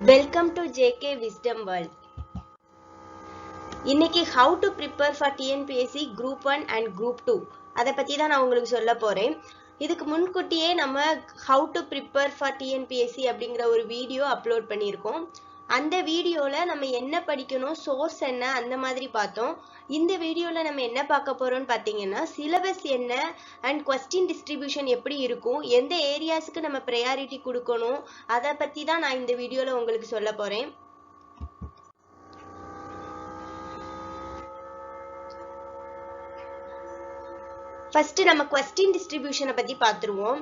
Welcome to JK Wisdom World. இன்னைக்கு how to prepare for TNPSC Group 1 and Group 2 அதை பத்தி தான் நான் உங்களுக்கு சொல்ல போறேன். இதுக்கு முன்கூட்டியே நம்ம how to prepare for TNPSC அப்படிங்கிற ஒரு வீடியோ அப்லோட் பண்ணியிருக்கோம். அந்த வீடியோல நம்ம என்ன படிக்கணும், சோர்ஸ் என்ன, அந்த மாதிரி பார்த்தோம். இந்த வீடியோல நம்ம என்ன பார்க்க போறோம்னு பார்த்தீங்கன்னா, சிலபஸ் என்ன அண்ட் கொஸ்டின் டிஸ்ட்ரிபியூஷன் எப்படி இருக்கும், எந்த ஏரியாஸ்க்கு நம்ம ப்ரையாரிட்டி கொடுக்கணும், அதை பத்தி தான் நான் இந்த வீடியோல உங்களுக்கு சொல்ல போறேன். ஃபர்ஸ்ட் நம்ம கொஸ்டின் டிஸ்ட்ரிபியூஷனை பத்தி பார்த்துருவோம்.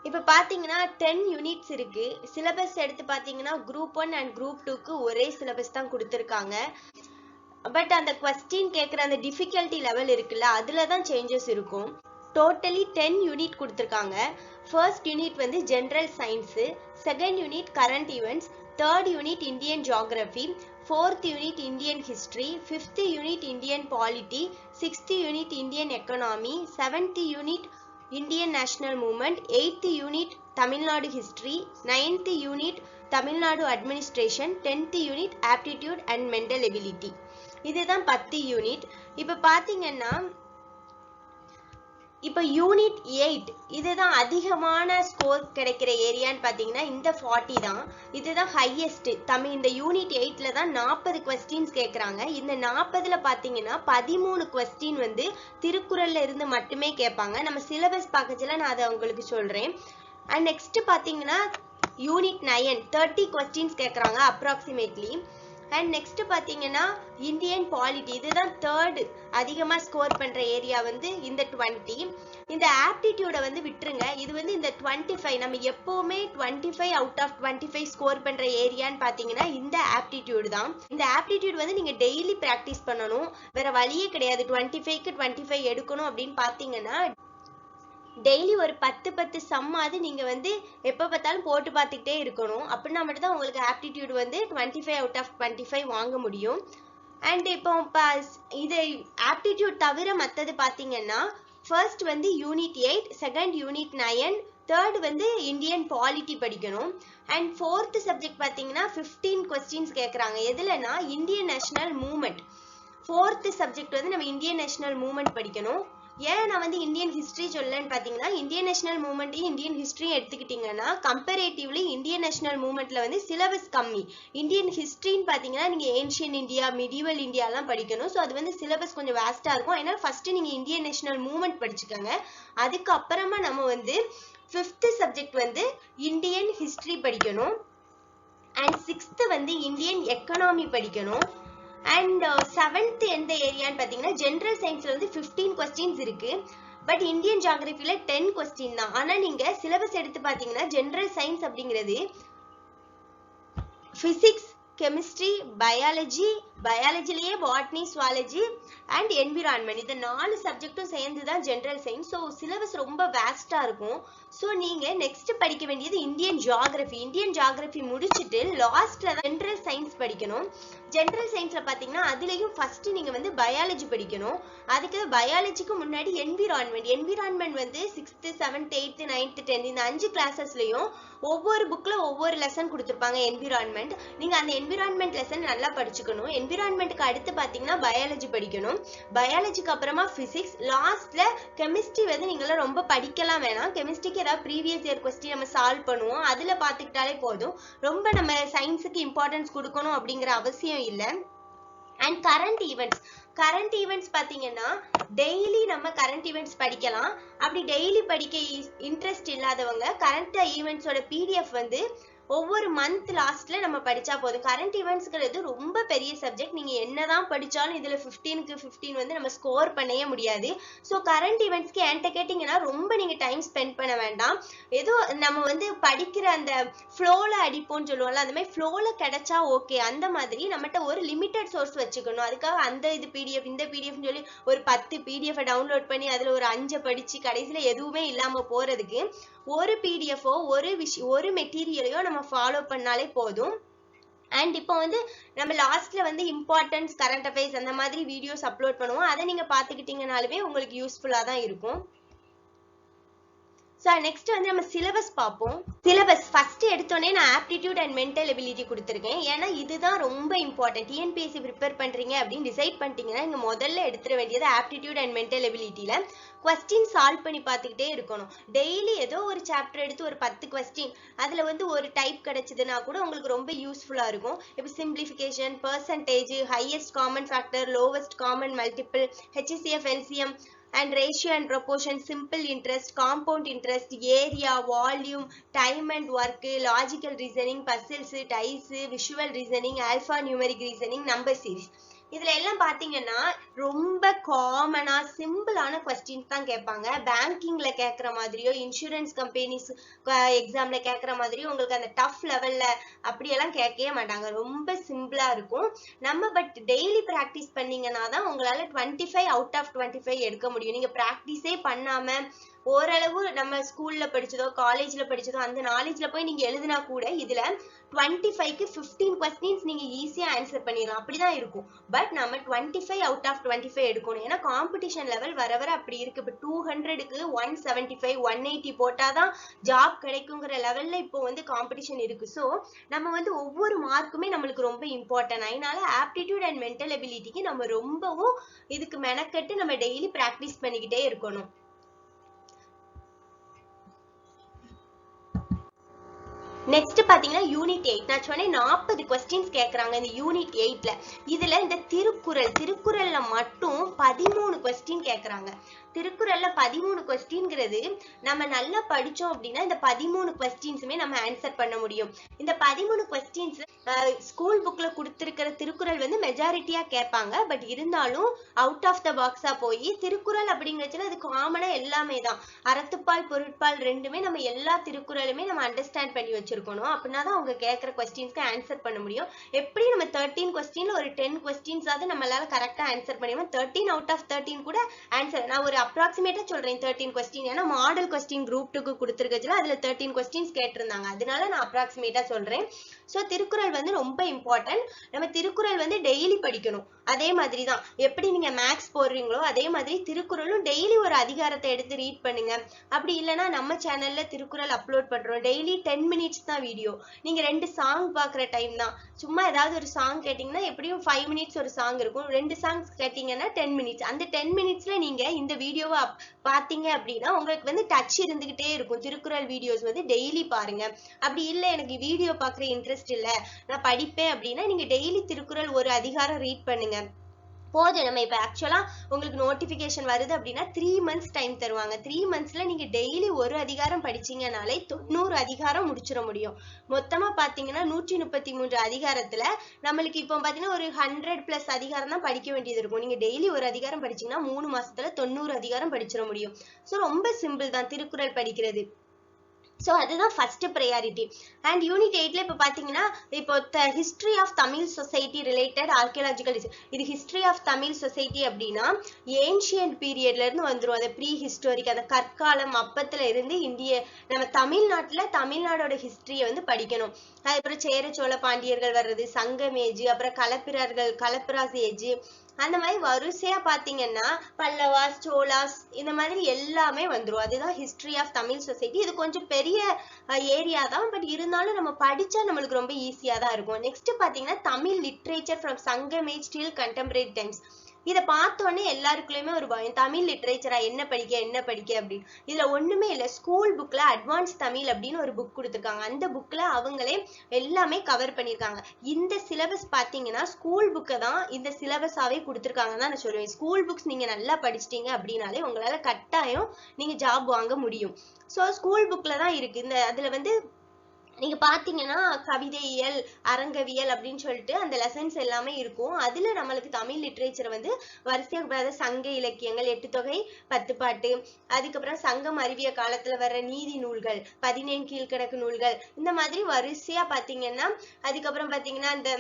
இப்போ பார்த்தீங்கன்னா 10 யூனிட்ஸ் இருக்கு. சிலபஸ் எடுத்து பார்த்தீங்கன்னா குரூப் 1 அண்ட் குரூப் 2க்கு ஒரே சிலபஸ் தான் கொடுத்துருக்காங்க. பட் அந்த கொஸ்டின் கேட்குற அந்த டிஃபிகல்ட்டி லெவல் இருக்குல்ல, அதுல தான் சேஞ்சஸ் இருக்கும். டோட்டலி 10 யூனிட் கொடுத்துருக்காங்க. ஃபர்ஸ்ட் யூனிட் வந்து general science, second unit current events, third unit Indian geography, fourth unit Indian history, fifth unit Indian polity, sixth unit Indian economy, seventh unit Indian national movement, eighth unit Tamil Nadu history, ninth unit Tamil Nadu administration, 10th unit aptitude and mental ability. இதுதான் 10 unit. இப்ப பாத்தீங்கன்னா இப்போ unit 8 இதுதான் அதிகமான score கிடைக்கிற ஏரியான்னு பார்த்தீங்கன்னா இந்த 40 தான். இதுதான் ஹையஸ்ட். இந்த யூனிட் 8ல தான் 40 கொஸ்டின்ஸ் கேட்குறாங்க. இந்த 40ல பார்த்தீங்கன்னா 13 கொஸ்டின் வந்து திருக்குறள்ல இருந்து மட்டுமே கேட்பாங்க. நம்ம சிலபஸ் பார்க்கறதுல நான் அதை உங்களுக்கு சொல்றேன். அண்ட் நெக்ஸ்ட் பார்த்தீங்கன்னா யூனிட் 9 30 கொஸ்டின்ஸ் கேட்குறாங்க அப்ராக்சிமேட்லி. அண்ட் நெக்ஸ்ட் பார்த்தீங்கன்னா இந்தியன் பாலிட்டி, இதுதான் தேர்ட் அதிகமாக ஸ்கோர் பண்ணுற ஏரியா வந்து இந்த 20. இந்த ஆப்டிடியூடை வந்து விட்டுருங்க. இது வந்து இந்த 25 நம்ம எப்போவுமே 25 அவுட் ஆஃப் 25 ஸ்கோர் பண்ணுற ஏரியான்னு பார்த்தீங்கன்னா இந்த ஆப்டிடியூடு தான். இந்த ஆப்டிடியூட் வந்து நீங்கள் டெய்லி ப்ராக்டிஸ் பண்ணணும், வேற வழியே கிடையாது. 25க்கு 25 எடுக்கணும் அப்படின்னு பார்த்தீங்கன்னா டெய்லி ஒரு 10 சம்மாவது நீங்க வந்து எப்ப பார்த்தாலும் போட்டு பார்த்துக்கிட்டே இருக்கணும். அப்படின்னா மட்டும் தான் உங்களுக்கு ஆப்டிடியூட் வந்து 25 அவுட் ஆஃப் 25 வாங்க முடியும். அண்ட் இப்போ இது ஆப்டிடியூட் தவிர மற்றது பார்த்தீங்கன்னா ஃபர்ஸ்ட் வந்து யூனிட் 8, செகண்ட் யூனிட் 9, தேர்ட் வந்து இந்தியன் பாலிட்டி படிக்கணும். அண்ட் ஃபோர்த் சப்ஜெக்ட் பார்த்தீங்கன்னா 15 கொஸ்டின்ஸ் கேட்குறாங்க. எதுலன்னா Indian national movement. Fourth subject வந்து நம்ம இந்தியன் நேஷனல் மூவ்மெண்ட் படிக்கணும். ஏன் நான் வந்து இந்தியன் ஹிஸ்டரி சொல்லலன்னு பார்த்தீங்கன்னா இந்தியன் நேஷனல் மூவ்மெண்ட்டையும் இந்தியன் ஹிஸ்டரியும் எடுத்துக்கிட்டிங்கன்னா கம்பேரேட்டிவ்லி இந்தியன் நேஷனல் மூவ்மெண்ட்ல வந்து சிலபஸ் கம்மி. இந்தியன் ஹிஸ்டரின்னு பார்த்தீங்கன்னா நீங்கள் ஏன்ஷியன் இந்தியா, மிடிவல் இந்தியாலாம் படிக்கணும். ஸோ அது வந்து சிலபஸ் கொஞ்சம் வேஸ்ட்டாக இருக்கும். அதனால ஃபர்ஸ்ட் நீங்கள் இந்தியன் நேஷனல் மூவ்மெண்ட் படிச்சுக்கோங்க. அதுக்கப்புறமா நம்ம வந்து 5th சப்ஜெக்ட் வந்து இந்தியன் ஹிஸ்டரி படிக்கணும். அண்ட் 6th வந்து இந்தியன் எக்கனாமி படிக்கணும். அண்ட் 7th எந்த ஏரியான்னு பார்த்தீங்கன்னா ஜென்ரல் சயின்ஸ்ல வந்து 15 கொஸ்டின்ஸ் இருக்கு. பட் இந்தியன் ஜியாகிரபில 10 கொஸ்டின் தான். ஆனா நீங்க சிலபஸ் எடுத்து பார்த்தீங்கன்னா ஜென்ரல் சயின்ஸ் அப்படிங்கிறது பிசிக்ஸ், கெமிஸ்ட்ரி, பயாலஜி, பயாலஜிலேயே பாட்னி, சுவாலஜி அண்ட் என்விரான்மெண்ட், இந்த 4 சப்ஜெக்டும் சேர்ந்து தான் ஜென்ரல் சயின்ஸ். ஸோ சிலபஸ் ரொம்ப வேஸ்டா இருக்கும். ஸோ நீங்க நெக்ஸ்ட் படிக்க வேண்டியது இந்தியன் ஜியாகிரபி. இந்தியன் ஜியாகிரபி முடிச்சுட்டு லாஸ்ட்ல ஜென்ரல் சயின்ஸ் படிக்கணும். ஜென்ரல் சயின்ஸ்ல பாத்தீங்கன்னா அதுலயும் ஃபர்ஸ்ட் நீங்க வந்து பயாலஜி படிக்கணும். அதுக்கு பயாலஜிக்கு முன்னாடி என்விரான்மெண்ட் வந்து 6th 7th 8th 9th 10th இந்த 5 கிளாஸஸ்லயும் ஒவ்வொரு புக்ல ஒவ்வொரு லெசன் கொடுத்துருப்பாங்க என்விரான்மெண்ட். நீங்க அந்த என்விரான்மெண்ட் லெசன் நல்லா படிச்சுக்கணும். என்விரான்மெண்ட்டுக்கு அடுத்து பாத்தீங்கன்னா பயாலஜி படிக்கணும். பயாலஜிக்கு அப்புறமா பிசிக்ஸ், லாஸ்ட்ல கெமிஸ்ட்ரி வந்து நீங்க ரொம்ப படிக்கலாம் வேணாம். கெமிஸ்ட்ரிக்கு ஏதாவது ப்ரீவியஸ் இயர் கொஸ்டின் நம்ம சால்வ் பண்ணுவோம், அதுல பாத்துக்கிட்டாலே போதும். ரொம்ப நம்ம சயின்ஸுக்கு இம்பார்ட்டன்ஸ் கொடுக்கணும் அப்படிங்கிற அவசியம் இல்ல. அண்ட் கரண்ட் ஈவெண்ட்ஸ் பாத்தீங்கன்னா டெய்லி நம்ம கரண்ட் ஈவெண்ட்ஸ் படிக்கலாம். அப்படி டெய்லி படிக்க இன்ட்ரெஸ்ட் இல்லாதவங்க கரண்ட் ஈவெண்ட்ஸோட PDF வந்து ஒவ்வொரு மந்த் லாஸ்ட்ல நம்ம படிச்சா போதும். கரண்ட் ஈவெண்ட்ஸ்ங்கிறது ரொம்ப பெரிய சப்ஜெக்ட். நீங்க என்னதான் படிச்சாலும் இதுல 15க்கு 15 வந்து நம்ம ஸ்கோர் பண்ணவே முடியாது. ஸோ கரண்ட் ஈவெண்ட்ஸ்க்கு என்கிட்ட கேட்டீங்கன்னா ரொம்ப நீங்க டைம் ஸ்பெண்ட் பண்ண வேண்டாம். ஏதோ நம்ம வந்து படிக்கிற அந்த ஃப்ளோல அடிப்போம்னு சொல்லுவோம்ல, அந்த மாதிரி ஃப்ளோல கிடைச்சா ஓகே. அந்த மாதிரி நம்மகிட்ட ஒரு லிமிட்டட் சோர்ஸ் வச்சுக்கணும். அதுக்காக அந்த இது PDF இந்த PDFன்னு சொல்லி ஒரு 10 PDF டவுன்லோட் பண்ணி அதுல ஒரு 5 படிச்சு கடைசியில எதுவுமே இல்லாம போறதுக்கு ஒரு PDFஓ ஒரு மெட்டீரியலையோ நம்ம ஃபாலோ பண்ணாலே போதும். அண்ட் இப்போ வந்து நம்ம லாஸ்ட்ல வந்து இம்பார்ட்டன்ஸ், கரண்ட் அஃபேர்ஸ் அந்த மாதிரி வீடியோஸ் அப்லோட் பண்ணுவோம். அதை நீங்க பாத்துக்கிட்டீங்கனாலுமே உங்களுக்கு யூஸ்ஃபுல்லா தான் இருக்கும். ஸோ நெக்ஸ்ட் வந்து நம்ம சிலபஸ் பார்ப்போம். சிலபஸ் ஃபர்ஸ்ட் எடுத்தோடனே நான் ஆப்டிடியூட் அண்ட் மென்டல் எபிலிட்டி கொடுத்துருக்கேன். ஏன்னா இதுதான் ரொம்ப இம்பார்ட்டன்ட். டிஎன்பிஎஸ்சி ப்ரிப்பேர் பண்றீங்க அப்படின்னு டிசைட் பண்ணிட்டீங்கன்னா இங்க முதல்ல எடுத்துட வேண்டியது ஆப்டிடியூட் அண்ட் மென்டல் எபிலிட்டியில கொஸ்டின் சால்வ் பண்ணி பார்த்துக்கிட்டே இருக்கணும். டெய்லி ஏதோ ஒரு சாப்டர் எடுத்து ஒரு 10 கொஸ்டின் அதுல வந்து ஒரு டைப் கிடைச்சதுன்னா கூட உங்களுக்கு ரொம்ப யூஸ்ஃபுல்லா இருக்கும். இப்போ simplification, percentage, highest common factor, lowest common multiple, HCF, LCM and ratio and proportion, simple interest, compound interest, area, volume, time and work, logical reasoning, puzzles, dice, visual reasoning, alphanumeric reasoning, number series. இதுல எல்லாம் பாத்தீங்கன்னா ரொம்ப காமனா சிம்பிளான questions தான் கேட்பாங்க. பேங்கிங்ல கேட்கற மாதிரியோ இன்சூரன்ஸ் கம்பெனிஸ் எக்ஸாம்ல கேட்கற மாதிரியோ உங்களுக்கு அந்த டஃப் லெவல்ல அப்படியெல்லாம் கேட்கவே மாட்டாங்க. ரொம்ப சிம்பிளா இருக்கும். நம்ம பட் டெய்லி பிராக்டிஸ் பண்ணீங்கன்னா தான் உங்களால 25 out of 25 எடுக்க முடியும். நீங்க பிராக்டிஸே பண்ணாம ஓரளவு நம்ம ஸ்கூல்ல படிச்சதோ காலேஜ்ல படிச்சதோ அந்த நாலேஜ்ல போய் நீங்க எழுதினா கூட இதுல 25க்கு 15 கொஸ்டின்ஸ் நீங்க ஈஸியா ஆன்சர் பண்ணிடலாம். அப்படிதான் இருக்கும். பட் நம்ம 25 out of 25 எடுக்கணும். ஏன்னா காம்படிஷன் லெவல் வர வர அப்படி இருக்கு. இப்போ 200க்கு 175 180 போட்டாதான் ஜாப் கிடைக்குங்கிற லெவல்ல இப்போ வந்து காம்படிஷன் இருக்கு. ஸோ நம்ம வந்து ஒவ்வொரு மார்க்குமே நம்மளுக்கு ரொம்ப இம்பார்ட்டன்ட். அதனால ஆப்டிடியூட் அண்ட் மென்டல் எபிலிட்டிக்கு நம்ம ரொம்பவும் இதுக்கு மெனக்கட்டு நம்ம டெய்லி பிராக்டிஸ் பண்ணிக்கிட்டே இருக்கணும். நெக்ஸ்ட் பாத்தீங்கன்னா யூனிட் 8. நான் சொன்னேன் 40 கொஸ்டின்ஸ் கேட்கறாங்க இந்த யூனிட் 8ல. இதுல இந்த திருக்குறள்ல மட்டும் 13 கொஸ்டின் கேட்கறாங்க. திருக்குறள்ல 13 கொஸ்டின்ங்கிறது நம்ம நல்லா படிச்சோம் அப்படின்னா இந்த 13 கொஸ்டின்ஸுமே நம்ம ஆன்சர் பண்ண முடியும். இந்த 13 கொஸ்டின்ஸ் ஸ்கூல் புக்ல கொடுத்திருக்கிற திருக்குறள் வந்து மெஜாரிட்டியா கேட்பாங்க. பட் இருந்தாலும் அவுட் ஆஃப் த பாக்ஸா போய் திருக்குறள் அப்படிங்கிறதுல அது காமனா எல்லாமே தான். அறத்துப்பால் பொருட்பால் ரெண்டுமே நம்ம எல்லா திருக்குறளுமே நம்ம அண்டர்ஸ்டாண்ட் பண்ணி வச்சிருக்கணும். அப்படின்னா தான் அவங்க கேட்கிற கொஸ்டின்ஸ்க்கு ஆன்சர் பண்ண முடியும். எப்படி நம்ம 13 கொஸ்டின்ல ஒரு 10 கொஸ்டின்ஸாவது நம்மளால கரெக்டா ஆன்சர் பண்ணிடுவோம். 13 out of 13 கூட ஆன்சர் நான் ஒரு அப்ராக்சிமேட்டா சொல்றேன் 13 கொஸ்டின். ஏன்னா மாடல் கொஸ்டின் குரூப் 2க்கு கொடுத்திருக்கிறதுல அதுல 13 கொஸ்டின்ஸ் கேட்டிருந்தாங்க. அதனால நான் அப்ராக்சிமேட்டா சொல்றேன். சோ திருக்குறள் வந்து ரொம்ப இம்பார்ட்டன்ட். நம்ம திருக்குறள் வந்து டெய்லி படிக்கணும். அதே மாதிரி தான் எப்படி நீங்க மேக்ஸ் போடுறீங்களோ அதே மாதிரி திருக்குறளும் டெய்லி ஒரு அதிகாரத்தை எடுத்து ரீட் பண்ணுங்க. அப்படி இல்லைன்னா நம்ம சேனல்ல திருக்குறள் அப்லோட் பண்றோம். டெய்லி 10 minutes தான் வீடியோ. நீங்க 2 சாங் பாக்குற டைம் தான். சும்மா ஏதாவது ஒரு சாங் கேட்டீங்கன்னா எப்படியும் 5 minutes ஒரு சாங் இருக்கும். 2 சாங்ஸ் கேட்டீங்கன்னா 10 minutes. அந்த 10 minutesல நீங்க இந்த வீடியோவை பாத்தீங்க அப்படின்னா உங்களுக்கு வந்து டச் இருந்துகிட்டே இருக்கும். திருக்குறள் வீடியோஸ் வந்து டெய்லி பாருங்க. அப்படி இல்ல எனக்கு வீடியோ பாக்குற இன்ட்ரெஸ்ட் இல்ல நான் படிப்பேன் அப்படின்னா நீங்க டெய்லி திருக்குறள் ஒரு அதிகாரம் ரீட் பண்ணுங்க போதும். நம்ம இப்ப ஆக்சுவலா உங்களுக்கு நோட்டிபிகேஷன் வருது அப்படின்னா 3 months டைம் தருவாங்க. 3 monthsல நீங்க டெய்லி ஒரு அதிகாரம் படிச்சீங்கனாலே 90 அதிகாரம் முடிச்சிட முடியும். மொத்தமா பாத்தீங்கன்னா 133 அதிகாரத்துல நம்மளுக்கு இப்போ பாத்தீங்கன்னா ஒரு 100+ அதிகாரம் தான் படிக்க வேண்டியது இருக்கும். நீங்க டெய்லி ஒரு அதிகாரம் படிச்சீங்கன்னா 3 மாசத்துல 90 அதிகாரம் படிச்சிட முடியும். சோ ரொம்ப சிம்பிள் தான் திருக்குறள் படிக்கிறது. ஸோ அதுதான் ஃபர்ஸ்ட் ப்ரையாரிட்டி. அண்ட் யூனிட் 8ல இப்போ பார்த்தீங்கன்னா இப்போ history of Tamil society related archaeological இது ஹிஸ்ட்ரி ஆஃப் தமிழ் சொசைட்டி அப்படின்னா ஏன்ஷியன்ட் பீரியட்ல இருந்து வந்துடும். அந்த ப்ரீ ஹிஸ்டாரிக் அந்த கற்காலம் அப்பத்துல இருந்து நம்ம தமிழ்நாடோட ஹிஸ்டரியை வந்து படிக்கணும். அதுக்கப்புறம் சேர சோழ பாண்டியர்கள் வர்றது, சங்கம் ஏஜ், அப்புறம் கலப்பிராஸ் ஏஜ், அந்த மாதிரி வரிசையா பாத்தீங்கன்னா பல்லவாஸ், சோலாஸ் இந்த மாதிரி எல்லாமே வந்துரும். அதுதான் ஹிஸ்டரி ஆஃப் தமிழ் சொசைட்டி. இது கொஞ்சம் பெரிய ஏரியா தான். பட் இருந்தாலும் நம்ம படிச்சா நம்மளுக்கு ரொம்ப ஈஸியா தான் இருக்கும். நெக்ஸ்ட் பாத்தீங்கன்னா தமிழ் லிட்ரேச்சர் ஃப்ரம் சங்கம் ஏஜ் டில் கண்டெம்பரரி டைம்ஸ். இதை பார்த்தோன்னே எல்லாருக்குள்ளயுமே ஒரு பயம், தமிழ் லிட்ரேச்சரா என்ன படிக்க அப்படின்னு. இதுல ஒண்ணுமே இல்லை. ஸ்கூல் புக்ல அட்வான்ஸ் தமிழ் அப்படின்னு ஒரு புக் கொடுத்துருக்காங்க. அந்த புக்ல அவங்களே எல்லாமே கவர் பண்ணியிருக்காங்க. இந்த சிலபஸ் பாத்தீங்கன்னா ஸ்கூல் புக்கை தான் இந்த சிலபஸாவே கொடுத்துருக்காங்கன்னு தான் நான் சொல்லுவேன். ஸ்கூல் புக்ஸ் நீங்க நல்லா படிச்சிட்டீங்க அப்படின்னாலே உங்களால கட்டாயம் நீங்க ஜாப் வாங்க முடியும். ஸோ ஸ்கூல் புக்ல தான் இருக்கு. அதுல வந்து நீங்க பாத்தீங்கன்னா கவிதையியல், அரங்கவியல் அப்படின்னு சொல்லிட்டு அந்த லெசன்ஸ் எல்லாமே இருக்கும். அதுல நம்மளுக்கு தமிழ் லிட்ரேச்சர் வந்து வரிசையா சங்க இலக்கியங்கள், 8 தொகை 10 பாட்டு, அதுக்கப்புறம் சங்கம் அறிவிய காலத்துல வர்ற நீதி நூல்கள், 17 கீழ்கணக்கு நூல்கள், இந்த மாதிரி வரிசையா பாத்தீங்கன்னா அதுக்கப்புறம் பாத்தீங்கன்னா இந்த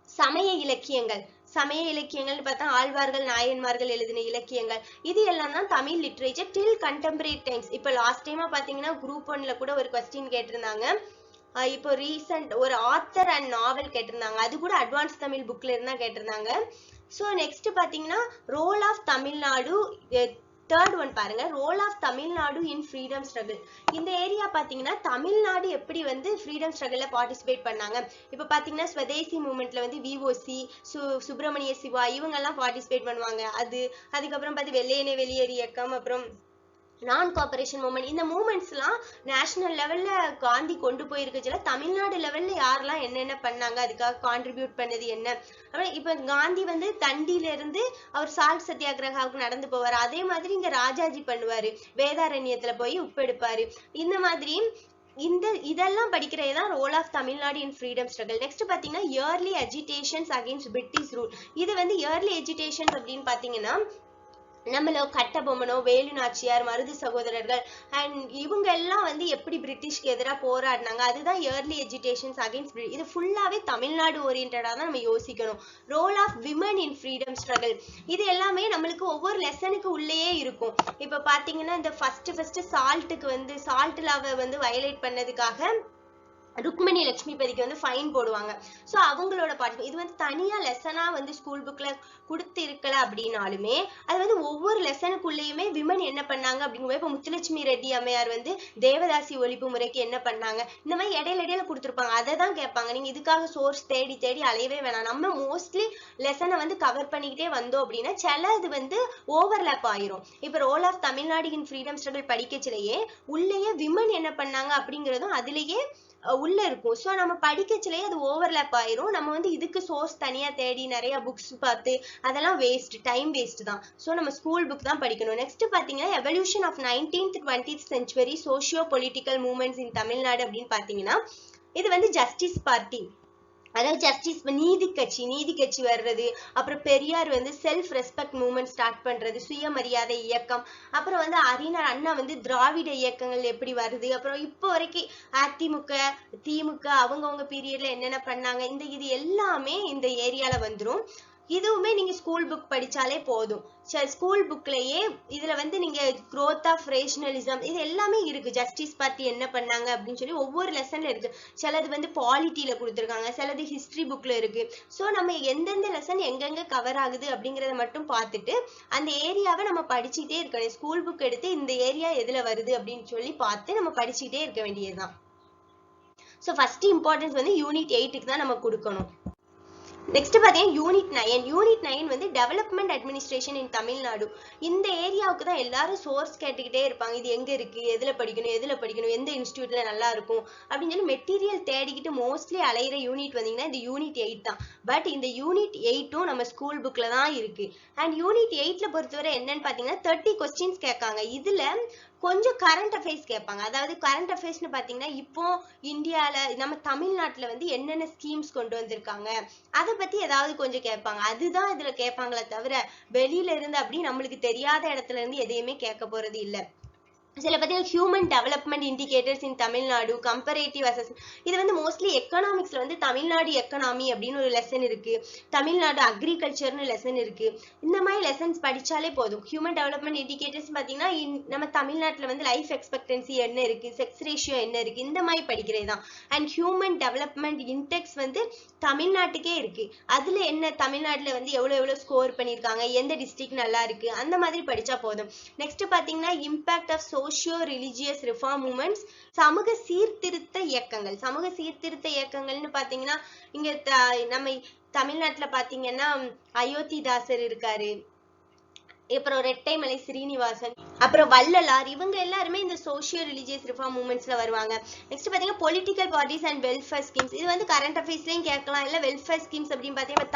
சமய இலக்கியங்கள்னு பார்த்தா ஆழ்வார்கள், நாயன்மார்கள் எழுதின இலக்கியங்கள், இது எல்லாம் தான் தமிழ் லிட்ரேச்சர் டில் கண்டெம்பரரி டைம்ஸ். இப்போ லாஸ்ட் டைமா பாத்தீங்கன்னா குரூப் 1ல கூட ஒரு கொஸ்டின் கேட்டிருந்தாங்க. இப்போ ரீசன்ட் ஒரு ஆத்தர் அண்ட் நாவல் கேட்டிருந்தாங்க. அது கூட அட்வான்ஸ் தமிழ் புக்ல இருந்தா கேட்டிருந்தாங்க. ஸோ நெக்ஸ்ட் பாத்தீங்கன்னா role of Tamil Nadu third one பாருங்க, role of Tamil Nadu in freedom struggle. இந்த ஏரியா பாத்தீங்கன்னா தமிழ்நாடு எப்படி வந்து ஃப்ரீடம் ஸ்ட்ரகிள்ல பார்ட்டிசிபேட் பண்ணாங்க. இப்ப பாத்தீங்கன்னா ஸ்வதேசி மூவ்மெண்ட்ல வந்து விஓசி, சுப்பிரமணிய சிவா இவங்க எல்லாம் பார்ட்டிசிபேட் பண்ணுவாங்க. அதுக்கப்புறம் பார்த்து வெள்ளையனே வெளியேறு இயக்கம், அப்புறம் நான் கோஆபரேஷன் மூவ்மெண்ட், இந்த மூவ்மெண்ட்ஸ் எல்லாம் நேஷனல் லெவல்ல காந்தி கொண்டு போயிருக்குச்சுல, தமிழ்நாடு லெவல்ல யாரெல்லாம் என்னென்ன பண்ணாங்க, அதுக்காக கான்ட்ரிபியூட் பண்ணது என்ன. அப்புறம் இப்ப காந்தி வந்து தண்டியில இருந்து அவர் சால்ட் சத்தியாகிரகாவுக்கு நடந்து போவாரு. அதே மாதிரி இங்க ராஜாஜி பண்ணுவாரு, வேதாரண்யத்துல போய் உப்பெடுப்பாரு. இந்த மாதிரி இதெல்லாம் படிக்கிறதுதான் role of Tamil Nadu in freedom struggle. Next பாத்தீங்கன்னா early agitations against British rule. இது வந்து இயர்லி எஜிடேஷன்ஸ் அப்படின்னு பாத்தீங்கன்னா நம்மள கட்டபொம்மனோ, வேலு நாச்சியார், மருது சகோதரர்கள் அண்ட் இவங்க எல்லாம் வந்து எப்படி பிரிட்டிஷ்க்கு எதிராக போராடினாங்க, அதுதான் இயர்லி எஜுகேஷன்ஸ் அகைன்ஸ்ட். இது ஃபுல்லாவே தமிழ்நாடு ஓரியன்டா தான் நம்ம யோசிக்கணும். Role of women in freedom struggle, இது எல்லாமே நம்மளுக்கு ஒவ்வொரு லெசனுக்கு உள்ளேயே இருக்கும். இப்ப பாத்தீங்கன்னா இந்த ஃபர்ஸ்ட் சால்ட்டுக்கு வந்து சால்ட் லாவை வந்து வயலேட் பண்ணதுக்காக ருக்மணி லட்சுமிபதிக்கு வந்து ஃபைன் போடுவாங்க. ஸோ அவங்களோட பாட்டு இது வந்து தனியா லெசனா வந்து ஸ்கூல் புக்ல கொடுத்து இருக்கல அப்படின்னாலுமே அது வந்து ஒவ்வொரு லெசனுக்குள்ளேயுமே விமன் என்ன பண்ணாங்க அப்படிங்கும்போது, இப்போ முத்துலட்சுமி ரெட்டி அம்மையார் வந்து தேவதாசி ஒழிப்பு முறைக்கு என்ன பண்ணாங்க, இந்த மாதிரி இடையில கொடுத்துருப்பாங்க. அதை தான் கேட்பாங்க. நீங்க இதுக்காக சோர்ஸ் தேடி அலையவே வேணாம். நம்ம மோஸ்ட்லி லெசனை வந்து கவர் பண்ணிக்கிட்டே வந்தோம் அப்படின்னா சில இது வந்து ஓவர்லேப் ஆயிரும். இப்போ role of Tamil Nadu in freedom struggle படிக்கச்சிலேயே உள்ளேயே விமன் என்ன பண்ணாங்க அப்படிங்கிறதும் அதுலேயே உள்ள இருக்கும். ஸோ நம்ம படிக்கச்சிலேயே அது ஓவர்லேப் ஆயிரும். நம்ம வந்து இதுக்கு சோர்ஸ் தனியா தேடி நிறைய புக்ஸ் பார்த்து அதெல்லாம் வேஸ்ட், டைம் வேஸ்ட் தான். ஸோ நம்ம ஸ்கூல் புக் தான் படிக்கணும். நெக்ஸ்ட் பாத்தீங்கன்னா evolution of 19th 20th century socio political movements in Tamil Nadu அப்படின்னு பாத்தீங்கன்னா இது வந்து ஜஸ்டிஸ் பார்ட்டி, அதாவது ஜஸ்டிஸ் நீதி கட்சி வர்றது, அப்புறம் பெரியார் வந்து செல்ஃப் ரெஸ்பெக்ட் மூவ்மெண்ட் ஸ்டார்ட் பண்றது, சுயமரியாதை இயக்கம், அப்புறம் வந்து அறிஞர் அண்ணா வந்து திராவிட இயக்கங்கள் எப்படி வருது, அப்புறம் இப்போ வரைக்கும் அதிமுக திமுக அவங்கவுங்க பீரியட்ல என்னென்ன பண்ணாங்க, இது எல்லாமே இந்த ஏரியால வந்துரும். இதுவுமே நீங்க ஸ்கூல் புக் படிச்சாலே போதும். ஸ்கூல் புக்லயே இதுல வந்து நீங்க growth of rationalism இது எல்லாமே இருக்கு. ஜஸ்டிஸ் பார்ட்டி என்ன பண்ணாங்க அப்படின்னு சொல்லி ஒவ்வொரு லெசன்ல இருக்கு. சிலது வந்து பாலிட்டியில கொடுத்துருக்காங்க, சிலது ஹிஸ்டரி புக்ல இருக்கு. ஸோ நம்ம எந்தெந்த லெசன் எங்கெங்க கவர் ஆகுது அப்படிங்கறத மட்டும் பார்த்துட்டு அந்த ஏரியாவை நம்ம படிச்சுட்டே இருக்கணும். ஸ்கூல் புக் எடுத்து இந்த ஏரியா எதுல வருது அப்படின்னு சொல்லி பார்த்து நம்ம படிச்சுட்டே இருக்க வேண்டியதுதான். ஸோ ஃபர்ஸ்ட் இம்பார்ட்டன்ஸ் வந்து யூனிட் 8க்கு தான் நம்ம கொடுக்கணும். நெக்ஸ்ட் பாத்தீங்கன்னா யூனிட் 9 வந்து டெவலப்மெண்ட் அட்மினிஸ்ட்ரேஷன் இன் தமிழ்நாடு. இந்த ஏரியாவுக்கு தான் எல்லாரும் சோர்ஸ் கேட்டுக்கிட்டே இருப்பாங்க. இது எங்க இருக்கு, எதுல படிக்கணும், எந்த இன்ஸ்டியூட்ல நல்லா இருக்கும் அப்படின்னு சொல்லி மெட்டீரியல் தேடிக்கிட்டு மோஸ்ட்லி அலையிற யூனிட் வந்தீங்கன்னா இந்த யூனிட் 8 தான். பட் இந்த யூனிட் 8ம் நம்ம ஸ்கூல் புக்ல தான் இருக்கு. அண்ட் யூனிட் 8ல பொறுத்தவரை என்னன்னு பாத்தீங்கன்னா 30 கொஸ்டின்ஸ் கேட்காங்க. இதுல கொஞ்சம் கரண்ட் அஃபேர்ஸ் கேட்பாங்க. அதாவது கரண்ட் அஃபேர்ஸ்னு பாத்தீங்கன்னா இப்போ இந்தியால நம்ம தமிழ்நாட்டுல வந்து என்னென்ன ஸ்கீம்ஸ் கொண்டு வந்திருக்காங்க அதை பத்தி ஏதாவது கொஞ்சம் கேட்பாங்க. அதுதான் இதுல கேட்பாங்களே தவிர வெளியில இருந்து அப்படி நம்மளுக்கு தெரியாத இடத்துல இருந்து எதையுமே கேட்க போறது இல்லை. சில பார்த்தீங்கன்னா ஹியூமன் டெவலப்மெண்ட் இண்டிகேட்டர்ஸ் இன் தமிழ்நாடு கம்பேரேட்டிவ் அசஸ்மெண்ட். இது வந்து மோஸ்ட்லி எக்கனாமிக்ஸ்ல வந்து தமிழ்நாடு எக்கனாமி அப்படின்னு ஒரு லெசன் இருக்கு, தமிழ்நாடு அக்ரிகல்ச்சர்னு லெசன் இருக்கு. இந்த மாதிரி லெசன்ஸ் படிச்சாலே போதும். ஹியூமன் டெவலப்மெண்ட் இண்டிகேட்டர்ஸ் பார்த்தீங்கன்னா நம்ம தமிழ்நாட்டில் வந்து லைஃப் எக்ஸ்பெக்டன்சி என்ன இருக்கு, செக்ஸ் ரேஷியோ என்ன இருக்கு, இந்த மாதிரி படிக்கிறது தான். அண்ட் ஹியூமன் டெவலப்மெண்ட் இன்டெக்ஸ் வந்து தமிழ்நாட்டுக்கே இருக்கு. அதுல என்ன தமிழ்நாட்டுல வந்து எவ்வளவு ஸ்கோர் பண்ணியிருக்காங்க, எந்த டிஸ்ட்ரிக்ட் நல்லா இருக்கு, அந்த மாதிரி படிச்சா போதும். நெக்ஸ்ட் பாத்தீங்கன்னா impact of socio religious reform movements, சமூக சீர்திருத்த இயக்கங்கள்னு பாத்தீங்கன்னா இங்க நம்ம தமிழ்நாட்டுல பாத்தீங்கன்னா அயோத்திதாசர் இருக்காரு, அப்புறம் ரெட்டைமலை ஸ்ரீனிவாசன், அப்புறம் வள்ளலார், இவங்க எல்லாருமே இந்த சோஷியோ ரிலிஜியஸ் ரிஃபார்ம் மூவ்மெண்ட்ஸ்ல வருவாங்க. நெக்ஸ்ட் பாத்தீங்கன்னா political parties and welfare schemes. இது வந்து கரண்ட் அஃபேர்ஸ்லயும் கேட்கலாம், இல்ல வெல்ஃபேர் ஸ்கீம்ஸ் அப்படின்னு பாத்தீங்கன்னா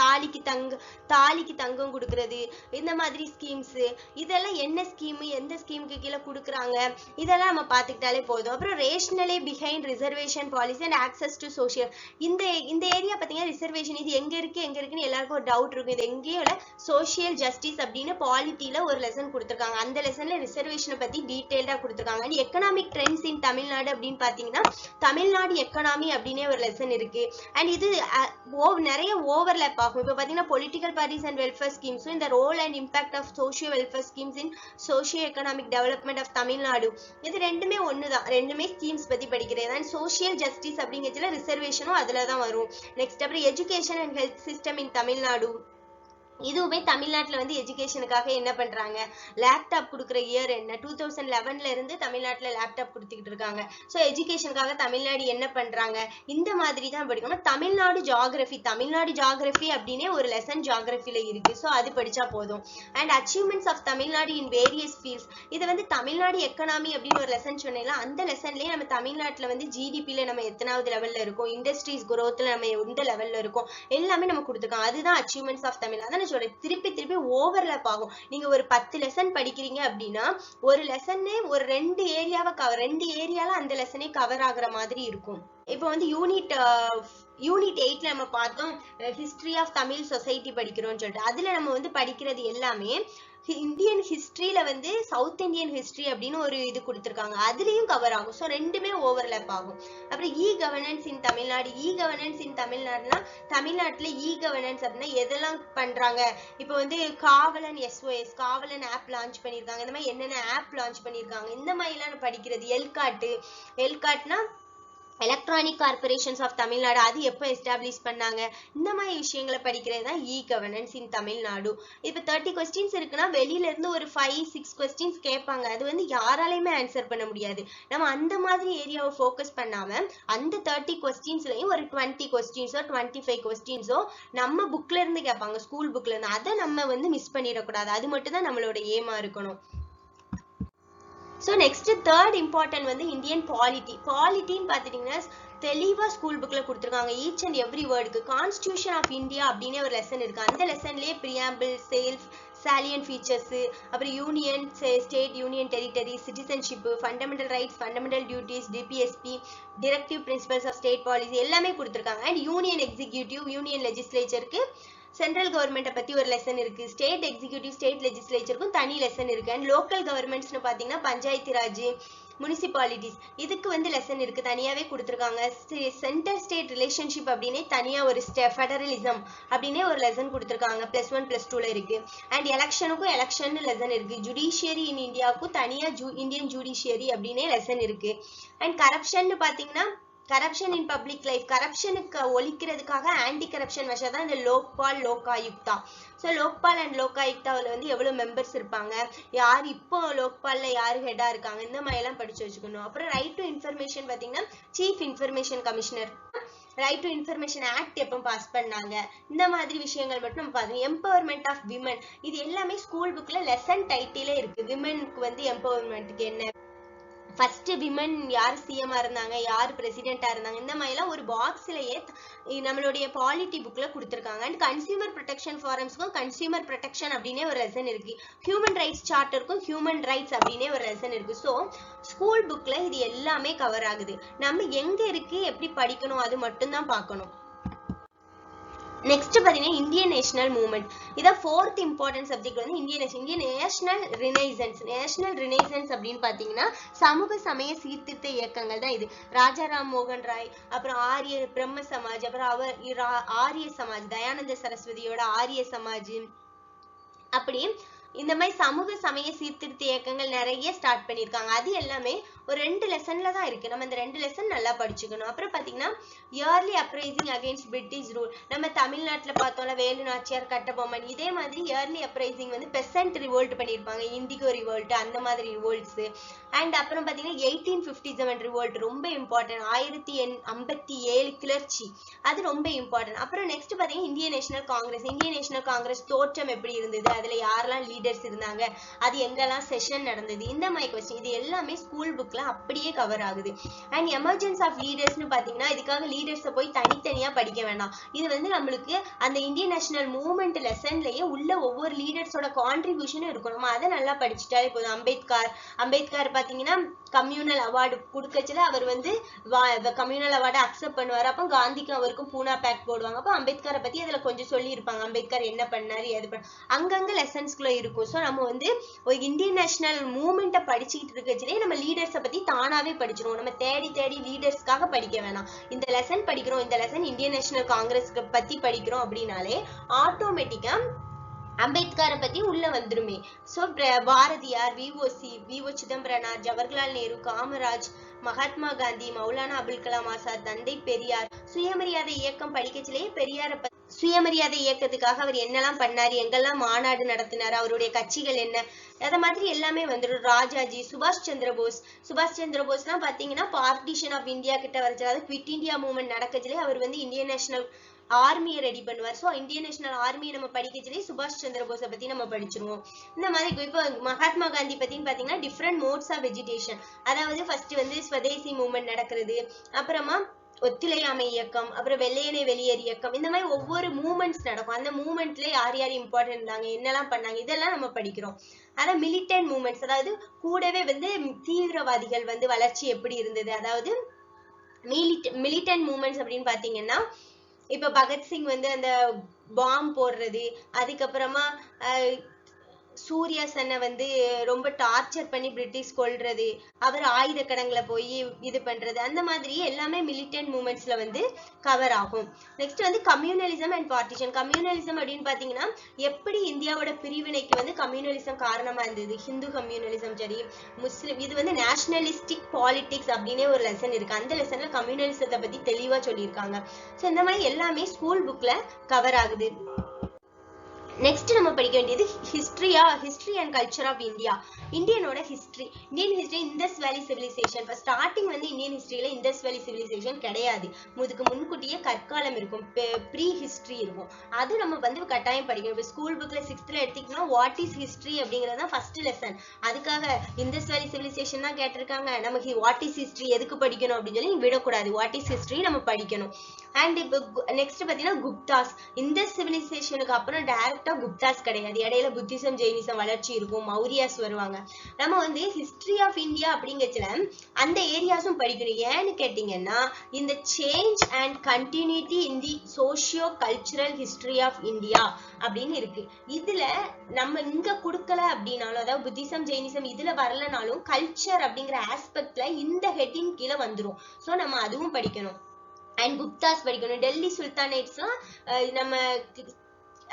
தாலிக்கு தங்கம் கொடுக்கறது, இந்த மாதிரி ஸ்கீம்ஸ், இதெல்லாம் என்ன ஸ்கீம், எந்த ஸ்கீமுக்கு கீழே கொடுக்குறாங்க, இதெல்லாம் நம்ம பாத்துக்கிட்டாலே போதும். அப்புறம் rationale behind reservation policy and access to social. இந்த ஏரியா பாத்தீங்கன்னா ரிசர்வேஷன் இது எங்க இருக்குன்னு எல்லாருக்கும் ஒரு டவுட் இருக்கும். இது எங்கேயோ சோஷியல் ஜஸ்டிஸ் அப்படின்னு பாலிட்டியில ஒரு லெசன் கொடுத்திருக்காங்க. அந்த லெசன்ல ரிசர்வேஷனை பத்தி டீடைல்டா கொடுத்திருக்காங்க. அண்ட் எக்கனாமிக் ட்ரெண்ட்ஸ் இன் தமிழ்நாடு அப்படின்னு பாத்தீங்கன்னா தமிழ்நாடு எக்கனாமி அப்படின்னே ஒரு லெசன் இருக்கு. அண்ட் இது நிறைய ஓவர்லேப் ஆகும். இப்ப பாத்தீங்கன்னா பொலிட்டிக்கல் பார்ட்டிஸ் அண்ட் வெல்ஃபேர் ஸ்கீம்ஸும் இந்த role and impact of socio welfare schemes in socio economic development of Tamil Nadu, இது ரெண்டுமே ஒண்ணுதான். ரெண்டுமே ஸ்கீம்ஸ் பத்தி படிக்கிறது. அண்ட் சோஷியல் ஜஸ்டிஸ் அப்படிங்கிறதுல ரிசர்வேஷனும் அதுலதான் வரும். நெக்ஸ்ட் அப்புறம் எஜுகேஷன் அண்ட் ஹெல்த் சிஸ்டம் இன் தமிழ்நாடு, இதுவுமே தமிழ்நாட்டுல வந்து எஜுகேஷனுக்காக என்ன பண்றாங்க, லேப்டாப் கொடுக்குற இயர் என்ன, 2011ல இருந்து தமிழ்நாட்டுல லேப்டாப் கொடுத்துக்கிட்டு இருக்காங்க. ஸோ எஜுகேஷனுக்காக தமிழ்நாடு என்ன பண்றாங்க, இந்த மாதிரி தான் படிக்கணும். தமிழ்நாடு ஜாகிரபி அப்படின்னே ஒரு லெசன் ஜாகிரபில இருக்கு. ஸோ அது படிச்சா போதும். And achievements of Tamil Nadu in various fields, இது வந்து தமிழ்நாடு எக்கனாமி அப்படின்னு ஒரு லெசன் சொன்னீங்களா, அந்த லெசன்லயே நம்ம தமிழ்நாட்டுல வந்து ஜிடிபில நம்ம எத்தனாவது லெவல்ல இருக்கோம், இண்டஸ்ட்ரீஸ் குரோத்ல நம்ம எந்த லெவல்ல இருக்கோம், எல்லாமே நம்ம கொடுத்துருக்கோம். அதுதான் அச்சீவ்மெண்ட்ஸ் ஆஃப் தமிழ். அதான் திருப்பி திருப்பி ஓவர்லாப் ஆகும். நீங்க ஒரு 10 லெசன் படிக்கிறீங்க அப்படின்னா ஒரு லெசனே ஒரு 2 ஏரியால அந்த லெசனே கவர் ஆகுற மாதிரி இருக்கும். இப்போ வந்து யூனிட் 8ல நம்ம பார்த்தோம் ஹிஸ்டரி ஆஃப் தமிழ் சொசைட்டி படிக்கிறோம்னு சொல்லிட்டு. அதுல நம்ம வந்து படிக்கிறது எல்லாமே இந்தியன் ஹிஸ்டரியில வந்து சவுத் இந்தியன் ஹிஸ்டரி அப்படின்னு ஒரு இது கொடுத்துருக்காங்க, அதுலயும் கவர் ஆகும். ஸோ ரெண்டுமே ஓவர்லாப் ஆகும். அப்புறம் இ கவர்னன்ஸ் இன் தமிழ்நாடுனா தமிழ்நாட்டுல இ கவர்னன்ஸ் அப்படின்னா எதெல்லாம் பண்றாங்க, இப்போ வந்து காவலன் SOS காவலன் ஆப் லான்ச் பண்ணிருக்காங்க, இந்த மாதிரி என்னென்ன ஆப் லான்ச் பண்ணிருக்காங்க, இந்த மாதிரி எல்லாம் படிக்கிறது. எல்காட்னா எலக்ட்ரானிக் கார்பரேஷன்ஸ் ஆஃப் தமிழ்நாடு, அது எப்போ எஸ்டாப்ளிஷ் பண்ணாங்க, இந்த மாதிரி விஷயங்களை படிக்கிறது தான் இ கவர்னன்ஸ் இன் தமிழ்நாடு. இப்போ 30 கொஸ்டின்ஸ் இருக்குன்னா வெளியில இருந்து ஒரு 5-6 கொஸ்டின்ஸ் கேட்பாங்க, அது வந்து யாராலையுமே ஆன்சர் பண்ண முடியாது. நம்ம அந்த மாதிரி ஏரியாவை ஃபோக்கஸ் பண்ணாம அந்த 30 கொஸ்டின்ஸ்லயும் ஒரு 20 கொஸ்டின்ஸோ 25 கொஸ்டின்ஸோ நம்ம புக்ல இருந்து கேட்பாங்க, ஸ்கூல் புக்ல இருந்து. அதை நம்ம வந்து மிஸ் பண்ணிடக்கூடாது. அது மட்டும் தான் நம்மளோட ஏமா இருக்கணும். ஸோ நெக்ஸ்ட் தேர்ட் இம்பார்ட்டன்ட் வந்து இந்தியன் பாலிட்டின்னு பார்த்துட்டீங்கன்னா தெளிவா ஸ்கூல் புக்ல கொடுத்துருக்காங்க. ஈச் அண்ட் எவ்ரி வேர்டுக்கு கான்ஸ்டியூஷன் ஆஃப் இந்தியா அப்படின்னு ஒரு லெசன் இருக்கு. அந்த லெசன்லயே பிரியாம்பிள், salient features, அப்புறம் union, state, union territory, citizenship, fundamental rights, fundamental duties, DPSP, directive principles of state policy எல்லாமே கொடுத்துருக்காங்க. அண்ட் யூனியன் எக்ஸிக்யூட்டிவ், யூனியன் லெஜிஸ்லேச்சருக்கு சென்ட்ரல் கவர்மெண்ட்டை பத்தி ஒரு லெசன் இருக்கு. ஸ்டேட் எக்ஸிக்யூட்டிவ், ஸ்டேட் லெஜிஸ்லேச்சருக்கும் தனி லெசன் இருக்கு. அண்ட் லோக்கல் கவர்மெண்ட்ஸ்னு பாத்தீங்கன்னா பஞ்சாயத்து ராஜ், முனிசிபாலிட்டிஸ், இதுக்கு வந்து லெசன் இருக்கு, தனியாவே கொடுத்துருக்காங்க. சென்டர் ஸ்டேட் ரிலேஷன்ஷிப் அப்படின்னே தனியா ஒரு ஃபெடரலிசம் அப்படின்னே ஒரு லெசன் கொடுத்துருக்காங்க. +1 +2ல இருக்கு. அண்ட் எலெக்ஷனுக்கும் எலெக்ஷன் லெசன் இருக்கு. ஜுடிஷியரி இன் இந்தியாவுக்கும் தனியா இந்தியன் ஜுடிஷியரி அப்படின்னே லெசன் இருக்கு. அண்ட் கரப்ஷன் பாத்தீங்கன்னா கரப்ஷன் இன் பப்ளிக் லைஃப், கரப்ஷனுக்கு ஒழிக்கிறதுக்காக ஆன்டி கரப்ஷன் மெஷர் தான் இந்த லோக்பால், லோகாயுக்தா. ஸோ லோக்பால் அண்ட் லோகாயுக்தாவில் வந்து எவ்வளோ மெம்பர்ஸ் இருப்பாங்க, யார் இப்போ லோக்பாலில் யார் ஹெட்டாக இருக்காங்க, இந்த மாதிரிலாம் படிச்சு வச்சுக்கணும். அப்புறம் ரைட் டு இன்ஃபர்மேஷன் பார்த்தீங்கன்னா chief information commissioner, right to information act எப்போ பாஸ் பண்ணாங்க, இந்த மாதிரி விஷயங்கள் மட்டும் நம்ம பார்க்கணும். எம்பவர்மெண்ட் ஆஃப் விமன், இது எல்லாமே ஸ்கூல் புக்கில் லெசன் டைட்டிலே இருக்கு. விமனுக்கு வந்து எம்பவர்மெண்ட்டுக்கு என்ன, ஃபர்ஸ்ட் விமன் யார் சிஎம்ஆ இருந்தாங்க, யார் பிரசிடென்டா இருந்தாங்க, இந்த மாதிரிலாம் ஒரு பாக்ஸ்லயே நம்மளுடைய பாலிட்டி புக்ல கொடுத்துருக்காங்க. அண்ட் கன்சியூமர் ப்ரொடெக்ஷன் ஃபாரம்ஸ்க்கும் கன்சியூமர் ப்ரொடெக்ஷன் அப்படின்னே ஒரு லெசன் இருக்கு. ஹியூமன் ரைட்ஸ் சார்ட்டருக்கும் ஹியூமன் ரைட்ஸ் அப்படின்னே ஒரு லெசன் இருக்கு. ஸோ ஸ்கூல் புக்ல இது எல்லாமே கவர் ஆகுது. நம்ம எங்க இருக்கு, எப்படி படிக்கணும், அது மட்டும் தான் பார்க்கணும். நெக்ஸ்ட் பாத்தீங்கன்னா இந்தியன் நேஷனல் மூவ்மெண்ட், இதான் 4th இம்பார்ட்டன்ட் சப்ஜெக்ட் வந்து இந்தியன் நேஷனல் ரினைசன்ஸ் அப்படின்னு பாத்தீங்கன்னா சமூக சமய சீர்திருத்த இயக்கங்கள் தான் இது. ராஜாராம் மோகன் ராய், அப்புறம் ஆரிய பிரம்ம சமாஜ், அப்புறம் ஆரிய சமாஜ், தயானந்த சரஸ்வதியோட ஆரிய சமாஜ், அப்படி இந்த மாதிரி சமூக சமய சீர்திருத்த இயக்கங்கள் நிறைய ஸ்டார்ட் பண்ணியிருக்காங்க. அது எல்லாமே ஒரு 2 லெசன்ல தான் இருக்கு. நம்ம இந்த 2 லெசன் நல்லா படிச்சுக்கணும். அப்புறம் பாத்தீங்கன்னா early uprising against British rule, நம்ம தமிழ்நாட்டுல பார்த்தோம்ல வேலு நாச்சியார், கட்டபொம்மன், இதே மாதிரி இயர்லி அப்ரைசிங் வந்து பெசன்ட் ரிவோல்ட் பண்ணியிருப்பாங்க, இண்டிகோ ரிவோல்ட், அந்த மாதிரி ரிவோல்ட்ஸ். அண்ட் அப்புறம் பாத்தீங்கன்னா 1857 ரிவோல்ட் ரொம்ப இம்பார்ட்டன்ட், 1857 கிளர்ச்சி, அது ரொம்ப இம்பார்ட்டன்ட். அப்புறம் நெக்ஸ்ட் பாத்தீங்கன்னா இந்தியன் நேஷனல் காங்கிரஸ் தோற்றம் எப்படி இருந்தது, அதுல யாரெல்லாம் லீடர்ஸ் இருந்தாங்க, அது எங்கெல்லாம் செஷன் நடந்தது, இந்த மாதிரி கொஸ்டின் இது எல்லாமே ஸ்கூல் புக்ல அப்படியே கவர் ஆகுது. அண்ட் எமர்ஜென்ஸ் ஆஃப் லீடர்ஸ்னு பாத்தீங்கன்னா இதுக்காக லீடர்ஸை போய் தனித்தனியா படிக்க வேண்டாம். இது வந்து நம்மளுக்கு அந்த இந்தியன் நேஷனல் மூவ்மெண்ட் லெசன்லயே உள்ள ஒவ்வொரு லீடர்ஸோட கான்ட்ரிபியூஷனும் இருக்கும். நம்ம அதை நல்லா படிச்சுட்டாலே போதும். அம்பேத்கர் பாத்தீங்கன்னா கம்யூனல் அவார்டு கொடுக்கச்சுல அவர் வந்து கம்யூனல் அவார்டு அக்செப்ட் பண்ணுவார். அப்போ காந்திக்கும் அவருக்கும் பூனா பேக்ட் போடுவாங்க. அப்போ அம்பேத்கரை பத்தி அதுல கொஞ்சம் சொல்லி இருப்பாங்க, அம்பேத்கர் என்ன பண்ணாரு, எது பண்ண அங்கங்க லெசன்ஸ்குள்ள இருக்கும். ஸோ நம்ம வந்து ஒரு இந்தியன் நேஷனல் மூவ்மெண்ட்டை படிச்சுக்கிட்டு இருக்கச்சுலே நம்ம லீடர்ஸை பத்தி தானாவே படிச்சிருவோம். நம்ம தேடி லீடர்ஸ்க்காக படிக்க வேணாம். இந்த லெசன் படிக்கிறோம், இந்த லெசன் இந்தியன் நேஷனல் காங்கிரஸ் பத்தி படிக்கிறோம் அப்படின்னாலே ஆட்டோமேட்டிக்கா அம்பேத்கரை பத்தி உள்ள வந்துருமே. சோ பாரதியார், வி.ஓ. சிதம்பரனார், ஜவஹர்லால் நேரு, காமராஜ், மகாத்மா காந்தி, மௌலானா அபுல் கலாம் ஆசாத், தந்தை பெரியார், சுயமரியாதை இயக்கம் படிக்கச்சிலேயே பெரியார சுயமரியாதை இயக்கத்துக்காக அவர் என்னெல்லாம் பண்ணாரு, எங்கெல்லாம் மாநாடு நடத்தினாரு, அவருடைய கட்சிகள் என்ன, அத மாதிரி எல்லாமே வந்துடும். ராஜாஜி, சுபாஷ் சந்திர போஸ்லாம் பாத்தீங்கன்னா பார்ட்டிஷன் ஆஃப் இந்தியா கிட்ட வரைச்சு, அதாவது குவிட் இந்தியா மூவ்மெண்ட் நடக்கச்சுலே அவர் வந்து இந்தியன் நேஷனல் ஆர்மியை ரெடி பண்ணுவார். ஸோ இந்தியன் நேஷனல் ஆர்மியை நம்ம படிக்கச்சுலே சுபாஷ் சந்திர போஸை பத்தி நம்ம படிச்சிருவோம். இந்த மாதிரி இப்போ மகாத்மா காந்தி பத்தின்னு பாத்தீங்கன்னா டிஃப்ரெண்ட் மோட்ஸ் ஆஃப் எஜுகேஷன், அதாவது ஃபர்ஸ்ட் வந்து ஸ்வதேசி மூவ்மெண்ட் நடக்கிறது, அப்புறமா ஒத்துழையாமை இயக்கம், அப்புறம் வெள்ளையனே வெளியேறு இயக்கம், இந்த மாதிரி ஒவ்வொரு மூவ்மெண்ட்ஸ் நடக்கும். அந்த மூவ்மெண்ட்ல யார் யார் இம்பார்ட்டன்ட் இருந்தாங்க, என்னெல்லாம் பண்ணாங்க, இதெல்லாம் நம்ம படிக்கிறோம். அதான் மிலிட்டன்ட் மூவ்மெண்ட்ஸ், அதாவது கூடவே வந்து தீவிரவாதிகள் வந்து வளர்ச்சி எப்படி இருந்தது, அதாவது மிலிட்டன்ட் மூவ்மெண்ட்ஸ் அப்படின்னு பாத்தீங்கன்னா இப்ப பகத்சிங் வந்து அந்த பாம் போடுறது, அதுக்கப்புறமா சூர்யா சென்னை வந்து ரொம்ப டார்ச்சர் பண்ணி பிரிட்டிஷ் கொல்றது, அவர் ஆயுத கடங்குல போய் இது பண்றது, அந்த மாதிரி எல்லாமே மிலிட்டன்ட் மூவ்மெண்ட்ஸ்ல வந்து கவர் ஆகும். நெக்ஸ்ட் வந்து கம்யூனலிசம் அண்ட் பார்ட்டிஷன். கம்யூனலிசம் அப்படின்னு பாத்தீங்கன்னா எப்படி இந்தியாவோட பிரிவினைக்கு வந்து கம்யூனலிசம் காரணமா இருந்தது, ஹிந்து கம்யூனலிசம் சரி, முஸ்லிம், இது வந்து நேஷனலிஸ்டிக் பாலிடிக்ஸ் அப்படின்னே ஒரு லெசன் இருக்கு. அந்த லெசன்ல கம்யூனலிசத்தை பத்தி தெளிவா சொல்லியிருக்காங்க. ஸோ இந்த மாதிரி எல்லாமே ஸ்கூல் புக்ல கவர் ஆகுது. நெக்ஸ்ட் நம்ம படிக்க வேண்டியது history and culture of India. இந்தியனோட history, Indian history, Indus valley civilisation. இப்போ ஸ்டார்டிங் வந்து இந்தியன் ஹிஸ்டரியில இண்டஸ் வேலி சிவிலைசேஷன் கிடையாது, இதுக்கு முன்கூட்டியே கற்காலம் இருக்கும், ப்ரீ ஹிஸ்டரி இருக்கும். அது நம்ம வந்து கட்டாயம் படிக்கணும். இப்போ ஸ்கூல் புக்ல 6th எடுத்தீங்கன்னா வாட் இஸ் ஹிஸ்டரி அப்படிங்கிறது தான் ஃபர்ஸ்ட் லெசன். அதுக்காக இண்டஸ் வேலி சிவிலைசேஷன் தான் கேட்டிருக்காங்க, நமக்கு வாட் இஸ் ஹிஸ்டரி எதுக்கு படிக்கணும் அப்படின்னு சொல்லி விடக்கூடாது, வாட் இஸ் ஹிஸ்டரி நம்ம படிக்கணும். அண்ட் இப்போ நெக்ஸ்ட் பாத்தீங்கன்னா குப்தாஸ். இந்த சிவிலைசேஷனுக்கு அப்புறம் டைரக்டா குப்தாஸ் கிடையாது, இடையில புத்திசம் ஜெயினிசம் வளர்ச்சி இருக்கும், மௌரியாஸ் வருவாங்க. நம்ம வந்து ஹிஸ்டரி ஆஃப் இந்தியா அப்படிங்கறதுல அந்த ஏரியாஸும் படிக்கணும். ஏன்னு கேட்டீங்கன்னா இந்த change and continuity in the socio cultural history of India அப்படின்னு இருக்கு. இதுல நம்ம இங்க கொடுக்கல அப்படின்னாலும், அதாவது புத்திசம் ஜெயினிசம் இதுல வரலனாலும் கல்ச்சர் அப்படிங்கிற ஆஸ்பெக்ட்ல இந்த ஹெட்டிங் கீழே வந்துரும். ஸோ நம்ம அதுவும் படிக்கணும். அண்ட் குப்தாஸ் படிக்கணும். டெல்லி சுல்தானேட்ஸ்லாம் நம்ம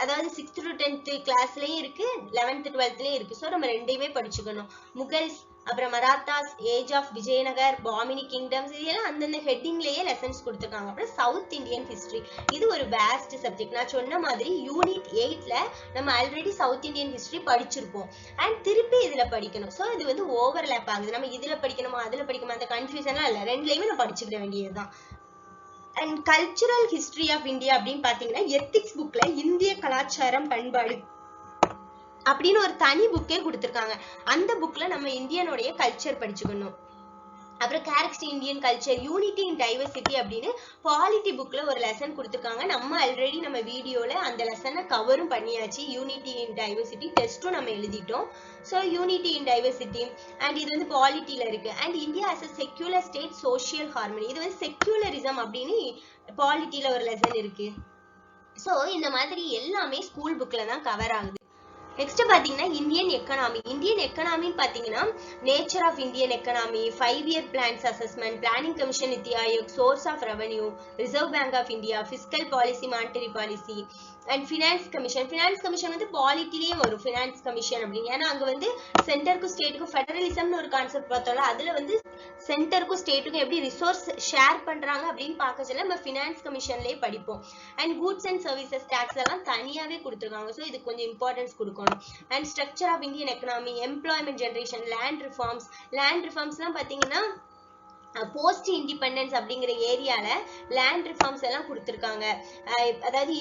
அதாவது 6th to 10th கிளாஸ்லயும் இருக்கு, 11th 12thலயும் இருக்கு. ஸோ நம்ம ரெண்டையுமே படிச்சுக்கணும். முகல்ஸ், அப்புறம் Marathas, age of Vijayanagar, Bahmani kingdoms, இதெல்லாம் அந்தந்த ஹெட்டிங்லயே லெசன்ஸ் கொடுத்துருக்காங்க. அப்புறம் சவுத் இந்தியன் ஹிஸ்டரி, இது ஒரு வேஸ்ட் சப்ஜெக்ட். நான் சொன்ன மாதிரி யூனிட் 8ல நம்ம ஆல்ரெடி சவுத் இந்தியன் ஹிஸ்டரி படிச்சிருப்போம், அண்ட் திருப்பி இதுல படிக்கணும். ஸோ இது வந்து ஓவர்லேப் ஆகுது, நம்ம இதுல படிக்கணுமா அதுல படிக்கணுமா அந்த கன்ஃபியூஷன்லாம் இல்லை, ரெண்டுலையுமே நம்ம படிச்சுக்கிட வேண்டியதுதான். And cultural history of India அப்படின்னு பாத்தீங்கன்னா எத்திக்ஸ் புக்ல இந்திய கலாச்சாரம் பண்பாடு அப்படின்னு ஒரு தனி புக்கே கொடுத்துருக்காங்க. அந்த புக்ல நம்ம இந்தியனுடைய கல்ச்சர் படிச்சுக்கணும். அப்புறம் character Indian culture, unity in diversity அப்படின்னு பாலிட்டி புக்ல ஒரு லெசன் கொடுத்துருக்காங்க. நம்ம ஆல்ரெடி நம்ம வீடியோல அந்த லெசனை கவரும் பண்ணியாச்சு. யூனிட்டி இன் டைவர்சிட்டி டெஸ்ட்டும் நம்ம எழுதிட்டோம். So unity in diversity and இது வந்து பாலிட்டியில இருக்கு. And India as a secular state social harmony, இது வந்து செக்யூலரிசம் அப்படின்னு பாலிட்டியில ஒரு லெசன் இருக்கு. ஸோ இந்த மாதிரி எல்லாமே ஸ்கூல் புக்ல தான் கவர் ஆகுது. நெக்ஸ்ட் பாத்தீங்கன்னா இந்தியன் எக்கனாமி. இந்தியன் எக்கனாமின்னு பாத்தீங்கன்னா nature of Indian economy, 5-year plans assessment, planning commission, NITI Aayog, source of revenue, reserve bank of India, fiscal policy, monetary policy and finance commission. Finance commission வந்து பாலிட்டிலேயே வரும் finance commission அப்படின்னு. ஏன்னா அங்க வந்து சென்டருக்கும் ஸ்டேட்டுக்கும் ஃபெடரலிசம்னு ஒரு கான்செப்ட் பார்த்தோம்ல, அதுல வந்து சென்டருக்கும் ஸ்டேட்டுக்கும் எப்படி ரிசோர்ஸ் ஷேர் பண்றாங்க அப்படின்னு பார்க்க சொல்ல நம்ம ஃபினான்ஸ் கமிஷன்லயே படிப்போம். And goods and services tax எல்லாம் தனியாவே கொடுத்துருக்காங்க. ஸோ இதுக்கு கொஞ்சம் இம்பார்ட்டன்ஸ் கொடுக்கணும். And structure of Indian economy, employment generation, land ரிஃபார்ம்ஸ்லாம் பாத்தீங்கன்னா போஸ்ட் இண்டிபெண்டன்ஸ் அப்படிங்கிற ஏரியால லேண்ட் ரிஃபார்ம்ஸ் எல்லாம் கொடுத்துருக்காங்க. அதாவது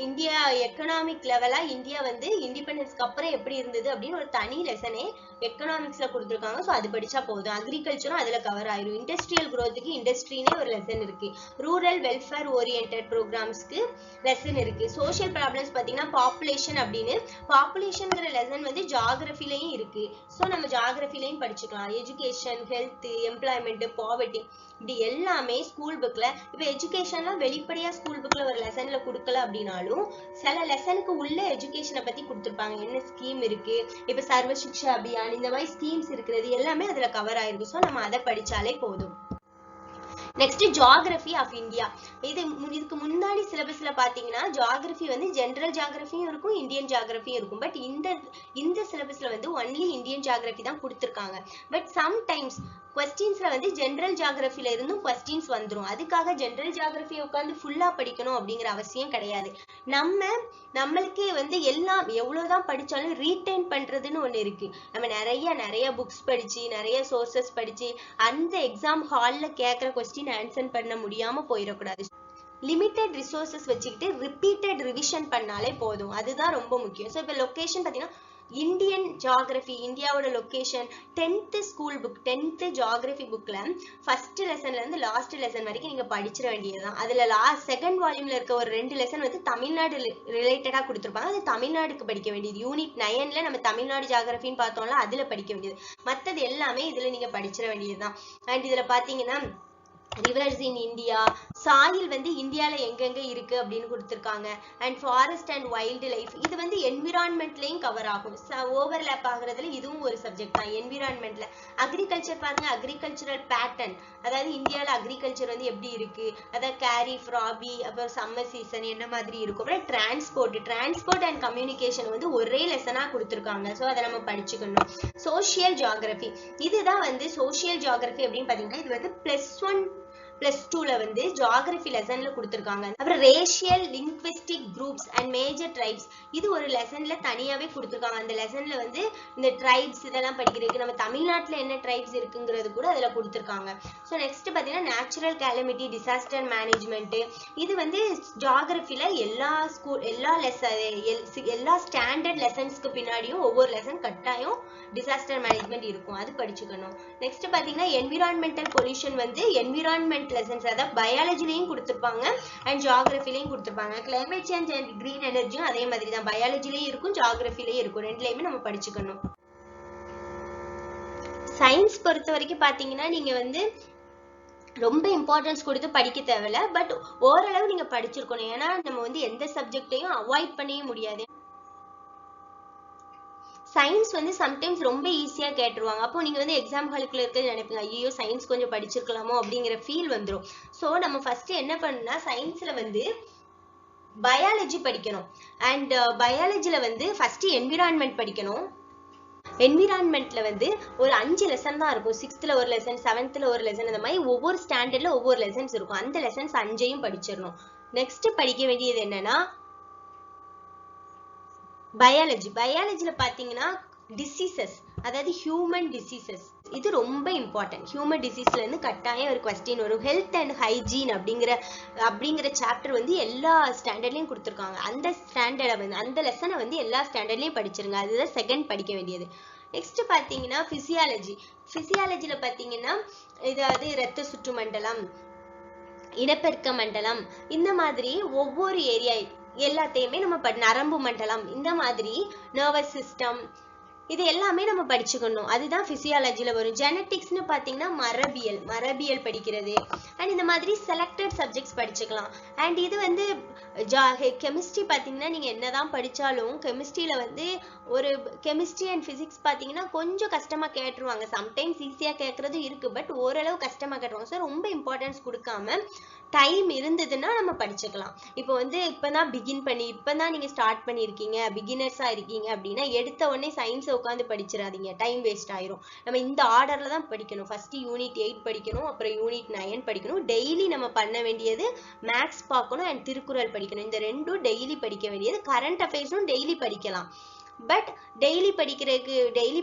இந்தியா எக்கனாமிக் லெவலா இந்தியா வந்து இண்டிபெண்டன்ஸ்க்கு அப்புறம் எப்படி இருந்தது அப்படின்னு ஒரு தனி லெசனே எக்கனாமிக்ஸ்ல கொடுத்துருக்காங்க. ஸோ அது படிச்சா போதும். அக்ரிகல்ச்சரும் அதுல கவர் ஆயிரும். இண்டஸ்ட்ரியல் குரோத்துக்கு இண்டஸ்ட்ரினே ஒரு லெசன் இருக்கு. ரூரல் வெல்ஃபேர் ஓரியன்டட் ப்ரோக்ராம்ஸ்க்கு லெசன் இருக்கு. சோஷியல் ப்ராப்ளம்ஸ் பாத்தீங்கன்னா பாப்புலேஷன் அப்படின்னு, பாப்புலேஷன்ங்கிற லெசன் வந்து ஜியாகிரபிலையும் இருக்கு. ஸோ நம்ம ஜியாகிரபிலையும் படிச்சுக்கலாம். எஜுகேஷன், ஹெல்த், எம்ப்ளாய்மெண்ட், பாவர்ட்டி, இப்படி எல்லாமே ஸ்கூல் புக்ல. இப்ப எஜுகேஷன்லாம் வெளிப்படையா ஸ்கூல் புக்ல ஒரு லெசன்ல கொடுக்கல அப்படின்னாலும் சில லெசனுக்கு உள்ள எஜுகேஷனை பத்தி கொடுத்துருப்பாங்க. என்ன ஸ்கீம் இருக்கு, இப்ப சர்வ சிக்ஷா அபியான், இந்த மாதிரி ஸ்கீம்ஸ் இருக்கிறது எல்லாமே அதுல கவர் ஆயிருக்கு. ஸோ நம்ம அதை படிச்சாலே போதும். Next geography of India. இதுக்கு முன்னாடி சில சிலபஸ்ல பாத்தீங்கன்னா ஜியாகிரபி வந்து ஜெனரல் ஜியாகிரபியும் இருக்கும், இந்தியன் ஜியாகிரபியும் இருக்கும். பட் இந்த சிலபஸ்ல வந்து ஒன்லி இந்தியன் ஜியாகிரபி தான் கொடுத்திருக்காங்க. பட் சம்டைம்ஸ் கொஸ்டின்ஸ்ல வந்து ஜெனரல் ஜியாகிரபில இருந்தும் கொஸ்டின்ஸ் வந்துரும். அதுக்காக ஜெனரல் ஜியாகிரபியை உட்காந்து ஃபுல்லா படிக்கணும் அப்படிங்கிற அவசியம் கிடையாது. நம்மளுக்கே வந்து எல்லாம் எவ்வளவுதான் படிச்சாலும் ரீடைன் பண்றதுன்னு ஒண்ணு இருக்கு. நம்ம நிறைய புக்ஸ் படிச்சு நிறைய சோர்சஸ் படிச்சு அந்த எக்ஸாம் ஹால்ல கேட்கிற கொஸ்டின் ஆன்சர் பண்ண முடியாம போயிடக்கூடாது. லிமிட்டட் ரிசோர்சஸ் வச்சுக்கிட்டு ரிப்பீட்டட் ரிவிஷன் பண்ணாலே போதும். அதுதான் ரொம்ப முக்கியம். ஸோ இப்போ லொகேஷன் பார்த்தீங்கன்னா இந்தியன் ஜியாகிரபி, இந்தியாவோட location 10th school book 10th geography புக்ல ஃபர்ஸ்ட் லெசன்ல இருந்து லாஸ்ட் லெசன் வரைக்கும் நீங்க படிச்சிட வேண்டியதுதான். அதுல செகண்ட் வால்யூம்ல இருக்க ஒரு 2 லெசன் வந்து தமிழ்நாடு ரிலேட்டடா கொடுத்துருப்பாங்க. அது தமிழ்நாடுக்கு படிக்க வேண்டியது. யூனிட் 9ல நம்ம தமிழ்நாடு ஜியாகிரபின்னு பார்த்தோம்ல, அதுல படிக்க வேண்டியது. மற்றது எல்லாமே இதுல நீங்க படிச்சிட வேண்டியதுதான். அண்ட் இதுல பாத்தீங்கன்னா ரிவர்ஸ் இன் இந்தியா, சாயில் வந்து இந்தியால எங்கெங்க இருக்கு அப்படின்னு கொடுத்துருக்காங்க. And forest and wild life, இது வந்து என்விரான்மெண்ட்லயும் கவர் ஆகும். ஓவர்லேப் ஆகுறதுல இதுவும் ஒரு சப்ஜெக்ட் தான் என்விரான்மெண்ட்ல. அக்ரிகல்ச்சர் பாருங்க, அக்ரிகல்ச்சரல் பேட்டர்ன், அதாவது இந்தியால அக்ரிகல்ச்சர் வந்து எப்படி இருக்கு, அதாவது கேரிஃப், ராபி, அப்புறம் சம்மர் சீசன் என்ன மாதிரி இருக்கும். அப்புறம் டிரான்ஸ்போர்ட் அண்ட் கம்யூனிகேஷன் வந்து ஒரே லெசனா கொடுத்துருக்காங்க. ஸோ அதை நம்ம படிச்சுக்கணும். சோசியல் ஜியாகிரபி, இதுதான் வந்து சோசியல் ஜியாகிரபி அப்படின்னு பாத்தீங்கன்னா இது வந்து +1+2ல வந்து ஜியாகிரபி லெசன்ல கொடுத்திருக்காங்க. அப்புறம் racial linguistic groups and major tribes, இது ஒரு லெசன்ல தனியாவே கொடுத்திருக்காங்க. அந்த லெசன்ல வந்து இந்த ட்ரைப்ஸ் இதெல்லாம் படிக்கிறதுக்கு நம்ம தமிழ்நாட்டுல என்ன ட்ரைப்ஸ் இருக்குங்கிறது கூட அதுல கொடுத்திருக்காங்க. ஸோ நெக்ஸ்ட் பாத்தீங்கன்னா நேச்சுரல் கேலமிட்டி, டிசாஸ்டர் மேனேஜ்மெண்ட், இது வந்து ஜியாகிரபில எல்லா ஸ்டாண்டர்ட் லெசன்ஸ்க்கு பின்னாடியும் ஒவ்வொரு லெசன் கட்டாயம் டிசாஸ்டர் மேனேஜ்மெண்ட் இருக்கும். அது படிச்சுக்கணும். நெக்ஸ்ட் பாத்தீங்கன்னா என்விரான்மெண்டல் பொல்யூஷன் வந்து என்விரான்மெண்ட் லெசன்ஸ், அதாவது பயாலஜிலையும் கொடுத்திருப்பாங்க அண்ட் ஜியாகிரபிலையும் கொடுத்திருப்பாங்க. கிளைமேட் சேஞ்ச் அண்ட் கிரீன் எனர்ஜியும் அதே மாதிரி தான், பயாலஜிலையும் இருக்கும் ஜியாகிரபிலையும் இருக்கும். ரெண்டுலையுமே நம்ம படிச்சுக்கணும். சயின்ஸ் பொறுத்த வரைக்கும் பாத்தீங்கன்னா நீங்க வந்து ரொம்ப இம்பார்ட்டன்ஸ் கொடுத்து படிக்க தேவையில்ல. பட் ஓரளவு நீங்க படிச்சிருக்கணும். ஏன்னா நம்ம வந்து எந்த சப்ஜெக்டையும் அவாய்ட் பண்ணவே முடியாது. சயின்ஸ் வந்து சம்டைம்ஸ் ரொம்ப ஈஸியா கேட்டுருவாங்க. அப்போ நீங்க வந்து எக்ஸாம் ஹாலுக்குள்ள இருக்கிறது நினைப்பீங்க, ஐயோ சயின்ஸ் கொஞ்சம் படிச்சிருக்கலாமோ அப்படிங்கிற ஃபீல் வந்துடும். ஸோ நம்ம ஃபர்ஸ்ட் என்ன பண்ணணும்னா சயின்ஸ்ல வந்து பயாலஜி படிக்கணும். அண்ட் பயாலஜில வந்து ஃபர்ஸ்ட் என்விரான்மெண்ட் படிக்கணும். என்விரான்மெண்ட்ல வந்து ஒரு 5 லெசன் தான் இருக்கும். 6th ஒரு லெசன், 7th ஒரு லெசன், இந்த மாதிரி ஒவ்வொரு ஸ்டாண்டர்ட்ல ஒவ்வொரு லெசன்ஸ் இருக்கும். அந்த லெசன்ஸ் 5ஐயும் படிச்சிடணும். நெக்ஸ்ட் படிக்க வேண்டியது என்னன்னா பயாலஜில பாத்தீங்கன்னா டிசீசஸ், அதாவது ஹியூமன் டிசீசஸ், இது ரொம்ப இம்பார்ட்டன்ட். ஹியூமன் டிசீஸ்ல இருந்து கட்டாயம் ஒரு கொஸ்டின் வரும். ஹெல்த் அண்ட் ஹைஜீன் அப்படிங்கிற சாப்டர் வந்து எல்லா ஸ்டாண்டர்ட்லயும் கொடுத்துருக்காங்க. அந்த ஸ்டாண்டர்டை வந்து அந்த லெசனை வந்து எல்லா ஸ்டாண்டர்ட்லயும் படிச்சிருங்க. அதுதான் செகண்ட் படிக்க வேண்டியது. நெக்ஸ்ட் பாத்தீங்கன்னா பிசியாலஜில பாத்தீங்கன்னா இதாவது இரத்த சுற்று மண்டலம், இனப்பெருக்க மண்டலம், இந்த மாதிரி ஒவ்வொரு ஏரியா எல்லாத்தையுமே நம்ம நரம்பு மண்டலம், இந்த மாதிரி நர்வஸ் சிஸ்டம், இது எல்லாமே நம்ம படிச்சுக்கணும். அதுதான் பிசியாலஜில வரும். ஜெனட்டிக்ஸ்னு பாத்தீங்கன்னா மரபியல் படிக்கிறது. அண்ட் இந்த மாதிரி செலக்டட் சப்ஜெக்ட்ஸ் படிச்சுக்கலாம். அண்ட் இது வந்து கெமிஸ்ட்ரி பாத்தீங்கன்னா நீங்க என்னதான் படிச்சாலும் கெமிஸ்ட்ரியில வந்து ஒரு கெமிஸ்ட்ரி அண்ட் பிசிக்ஸ் பாத்தீங்கன்னா கொஞ்சம் கஷ்டமா கேட்டுருவாங்க. சம்டைம்ஸ் ஈஸியா கேட்கறது இருக்கு, பட் ஓரளவு கஷ்டமா கேட்டுருவாங்க. ஸோ ரொம்ப இம்பார்ட்டன்ஸ் கொடுக்காம டைம் இருந்ததுன்னா நம்ம படிச்சுக்கலாம். இப்போ வந்து இப்பதான் நீங்க ஸ்டார்ட் பண்ணிருக்கீங்க, பிகினர்ஸா இருக்கீங்க அப்படின்னா எடுத்த உடனே சயின்ஸ் உட்காந்து படிச்சிடாதீங்க, டைம் வேஸ்ட் ஆயிரும். நம்ம இந்த ஆர்டர்ல தான் படிக்கணும். ஃபர்ஸ்ட் யூனிட் 8 படிக்கணும், அப்புறம் யூனிட் 9 படிக்கணும். டெய்லி நம்ம பண்ண வேண்டியது மேக்ஸ் பார்க்கணும் அண்ட் திருக்குறள் படிக்கணும். இந்த ரெண்டும் டெய்லி படிக்க வேண்டியது. கரண்ட் அஃபேர்ஸும் டெய்லி படிக்கலாம். பட் டெய்லி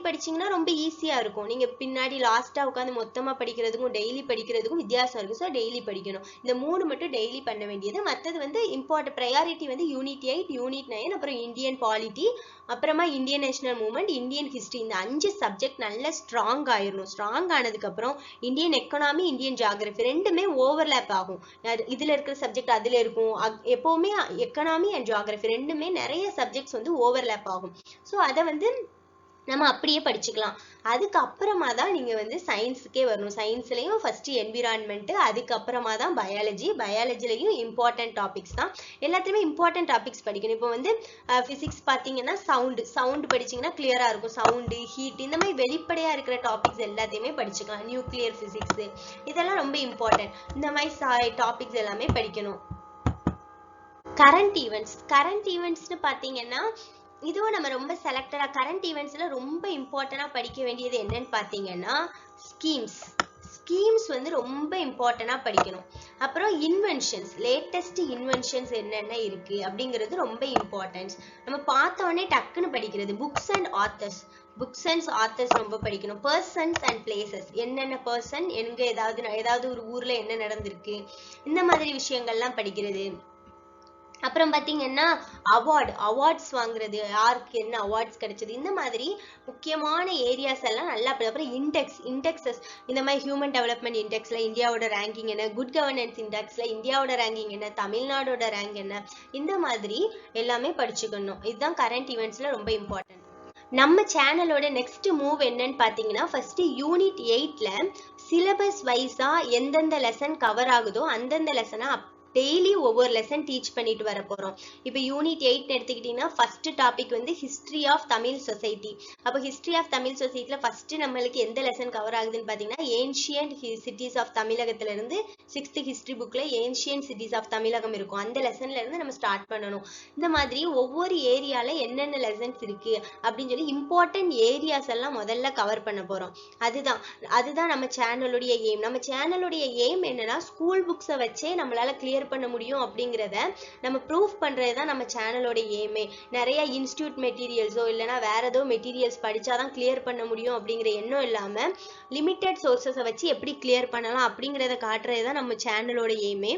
படிச்சீங்கன்னா ரொம்ப ஈஸியா இருக்கும். நீங்க பின்னாடி லாஸ்டா உட்காந்து மொத்தமா படிக்கிறதுக்கும் டெய்லி படிக்கிறதுக்கும் வித்தியாசம் இருக்கு. ஸோ டெய்லி படிக்கணும். இந்த 3 மட்டும் டெய்லி பண்ண வேண்டியது. மற்றது வந்து இம்பார்ட்டன்ட் ப்ரையாரிட்டி வந்து யூனிட் 8, யூனிட் 9, அப்புறம் இந்தியன் பாலிட்டி, அப்புறமா Indian national movement, Indian history, இந்த 5 சப்ஜெக்ட் நல்ல ஸ்ட்ராங் ஆயிடணும். ஸ்ட்ராங் ஆனதுக்கு அப்புறம் இந்தியன் எக்கனாமி, இந்தியன் ஜியாகிரபி ரெண்டுமே ஓவர்லேப் ஆகும். இதுல இருக்கிற சப்ஜெக்ட் அதுல இருக்கும். எப்பவுமே எக்கனாமி அண்ட் ஜியாகிரபி ரெண்டுமே நிறைய சப்ஜெக்ட்ஸ் வந்து ஓவர்லேப் ஆகும். ஸோ அதை வந்து நம்ம அப்படியே படிச்சுக்கலாம். அதுக்கப்புறமா தான் நீங்க வந்து சயின்ஸுக்கே வரணும். சயின்ஸ்லயும் ஃபர்ஸ்ட் என்விரான்மெண்ட், அதுக்கப்புறமா தான் பயாலஜிலையும் இம்பார்ட்டன்ட் டாபிக்ஸ் தான். எல்லாத்துலயுமே இம்பார்ட்டன்ட் டாபிக்ஸ் படிக்கணும். இப்போ வந்து பிசிக்ஸ் பாத்தீங்கன்னா சவுண்ட் படிச்சீங்கன்னா கிளியரா இருக்கும். சவுண்டு, ஹீட், இந்த மாதிரி வெளிப்படையா இருக்கிற டாபிக்ஸ் எல்லாத்தையுமே படிச்சுக்கலாம். நியூக்ளியர் பிசிக்ஸ் இதெல்லாம் ரொம்ப இம்பார்ட்டன்ட். இந்த மாதிரி டாபிக்ஸ் எல்லாமே படிக்கணும். கரண்ட் ஈவெண்ட்ஸ்னு பார்த்தீங்கன்னா இதுவும் நம்ம ரொம்ப செலக்டடா கரண்ட் ஈவெண்ட்ஸ்ல ரொம்ப இம்பார்ட்டண்டா படிக்க வேண்டியது என்னன்னு பார்த்தீங்கன்னா ஸ்கீம்ஸ் வந்து ரொம்ப இம்பார்ட்டண்டா படிக்கணும். அப்புறம் இன்வென்ஷன்ஸ், லேட்டஸ்ட் இன்வென்ஷன்ஸ் என்னென்ன இருக்கு அப்படிங்கிறது ரொம்ப இம்பார்ட்டன்ஸ். நம்ம பார்த்த உடனே டக்குன்னு படிக்கிறது புக்ஸ் அண்ட் ஆத்தர்ஸ் ரொம்ப படிக்கணும். பர்சன்ஸ் அண்ட் பிளேசஸ், என்னென்ன பர்சன் எங்க ஏதாவது ஒரு ஊர்ல என்ன நடந்திருக்கு, இந்த மாதிரி விஷயங்கள்லாம் படிக்கிறது. அப்புறம் பார்த்தீங்கன்னா அவார்ட்ஸ் வாங்குறது, யாருக்கு என்ன அவார்ட்ஸ் கிடைச்சது, இந்த மாதிரி முக்கியமான ஏரியாஸ் எல்லாம் நல்லா. அப்புறம் இண்டெக்ஸஸ், இந்த மாதிரி ஹியூமன் டெவலப்மெண்ட் இண்டெக்ஸ்ல இந்தியாவோட ரேங்கிங் என்ன, குட் கவர்னன்ஸ் இண்டெக்ஸ்ல இந்தியாவோட ரேங்கிங் என்ன, தமிழ்நாடோட ரேங்க் என்ன, இந்த மாதிரி எல்லாமே படிச்சுக்கணும். இதுதான் கரண்ட் ஈவெண்ட்ஸ்ல ரொம்ப இம்பார்ட்டன்ட். நம்ம சேனலோட நெக்ஸ்ட் மூவ் என்னன்னு பார்த்தீங்கன்னா, ஃபர்ஸ்ட் யூனிட் 8ல சிலபஸ் வைஸா எந்தெந்த லெசன் கவர் ஆகுதோ அந்தந்த லெசனை டெய்லி ஒவ்வொரு லெசன் டீச் பண்ணிட்டு வர போறோம். இப்போ யூனிட் 8 எடுத்துக்கிட்டீங்கன்னா ஃபர்ஸ்ட் டாபிக் வந்து ஹிஸ்டரி ஆஃப் தமிழ் சொசைட்டி. அப்போ ஹிஸ்டரி ஆஃப் தமிழ் சொசைட்டில ஃபர்ஸ்ட் நம்மளுக்கு எந்த லெசன் கவர் ஆகுதுன்னு பார்த்தீங்கன்னா, ஏன்ஷியன்ட் சிட்டிஸ் ஆஃப் தமிழகத்துல இருந்து 6th ஹிஸ்டரி புக்ல ஏன்ஷியன்ட் சிட்டிஸ் ஆஃப் தமிழகம் இருக்கும். அந்த லெசன்ல இருந்து நம்ம ஸ்டார்ட் பண்ணணும். இந்த மாதிரி ஒவ்வொரு ஏரியால என்னென்ன லெசன்ஸ் இருக்கு அப்படின்னு சொல்லி இம்பார்ட்டன்ட் ஏரியாஸ் எல்லாம் முதல்ல கவர் பண்ண போறோம். அதுதான் நம்ம சேனலுடைய எய்ம். நம்ம சேனலுடைய எய்ம் என்னன்னா, ஸ்கூல் புக்ஸை வச்சே நம்மளால கிளியர் பண்ண முடியும் அப்படிங்கறத நம்ம ப்ரூஃப் பண்றதுதான் நம்ம சேனலோட எய்மே. நிறைய இன்ஸ்டிடியூட் மெட்டீரியல்ஸோ இல்லைன்னா வேற ஏதோ மெட்டீரியல்ஸ் படிச்சாதான் கிளியர் பண்ண முடியும் அப்படிங்கிற எண்ணம் இல்லாம லிமிட்டட் சோர்சஸை வச்சு எப்படி கிளியர் பண்ணலாம் அப்படிங்கறத காட்டுறதுதான் நம்ம சேனலோட எய்மே.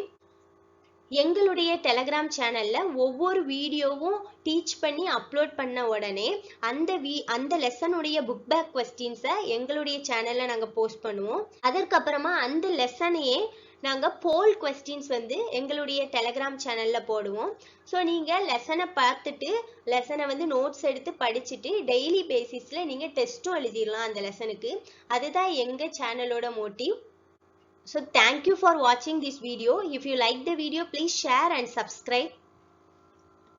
எங்களுடைய டெலகிராம் சேனல்ல ஒவ்வொரு வீடியோவும் டீச் பண்ணி அப்லோட் பண்ண உடனே அந்த லெசனுடைய புக் பேக் கொஸ்டின்ஸை எங்களுடைய சேனல்ல நாங்க போஸ்ட் பண்ணுவோம். அதற்கப்புறமா அந்த லெசனையே நாங்க போல் கொஸ்டின்ஸ் வந்து எங்களுடைய டெலகிராம் சேனல்ல போடுவோம். ஸோ நீங்க லெசனை பார்த்துட்டு லெசனை வந்து நோட்ஸ் எடுத்து படிச்சுட்டு டெய்லி பேசிஸ்ல நீங்க டெஸ்ட்டும் எழுதிடலாம் அந்த லெசனுக்கு. அதுதான் எங்க சேனலோட motive. So thank you for watching this video. If you like the video, please share and subscribe.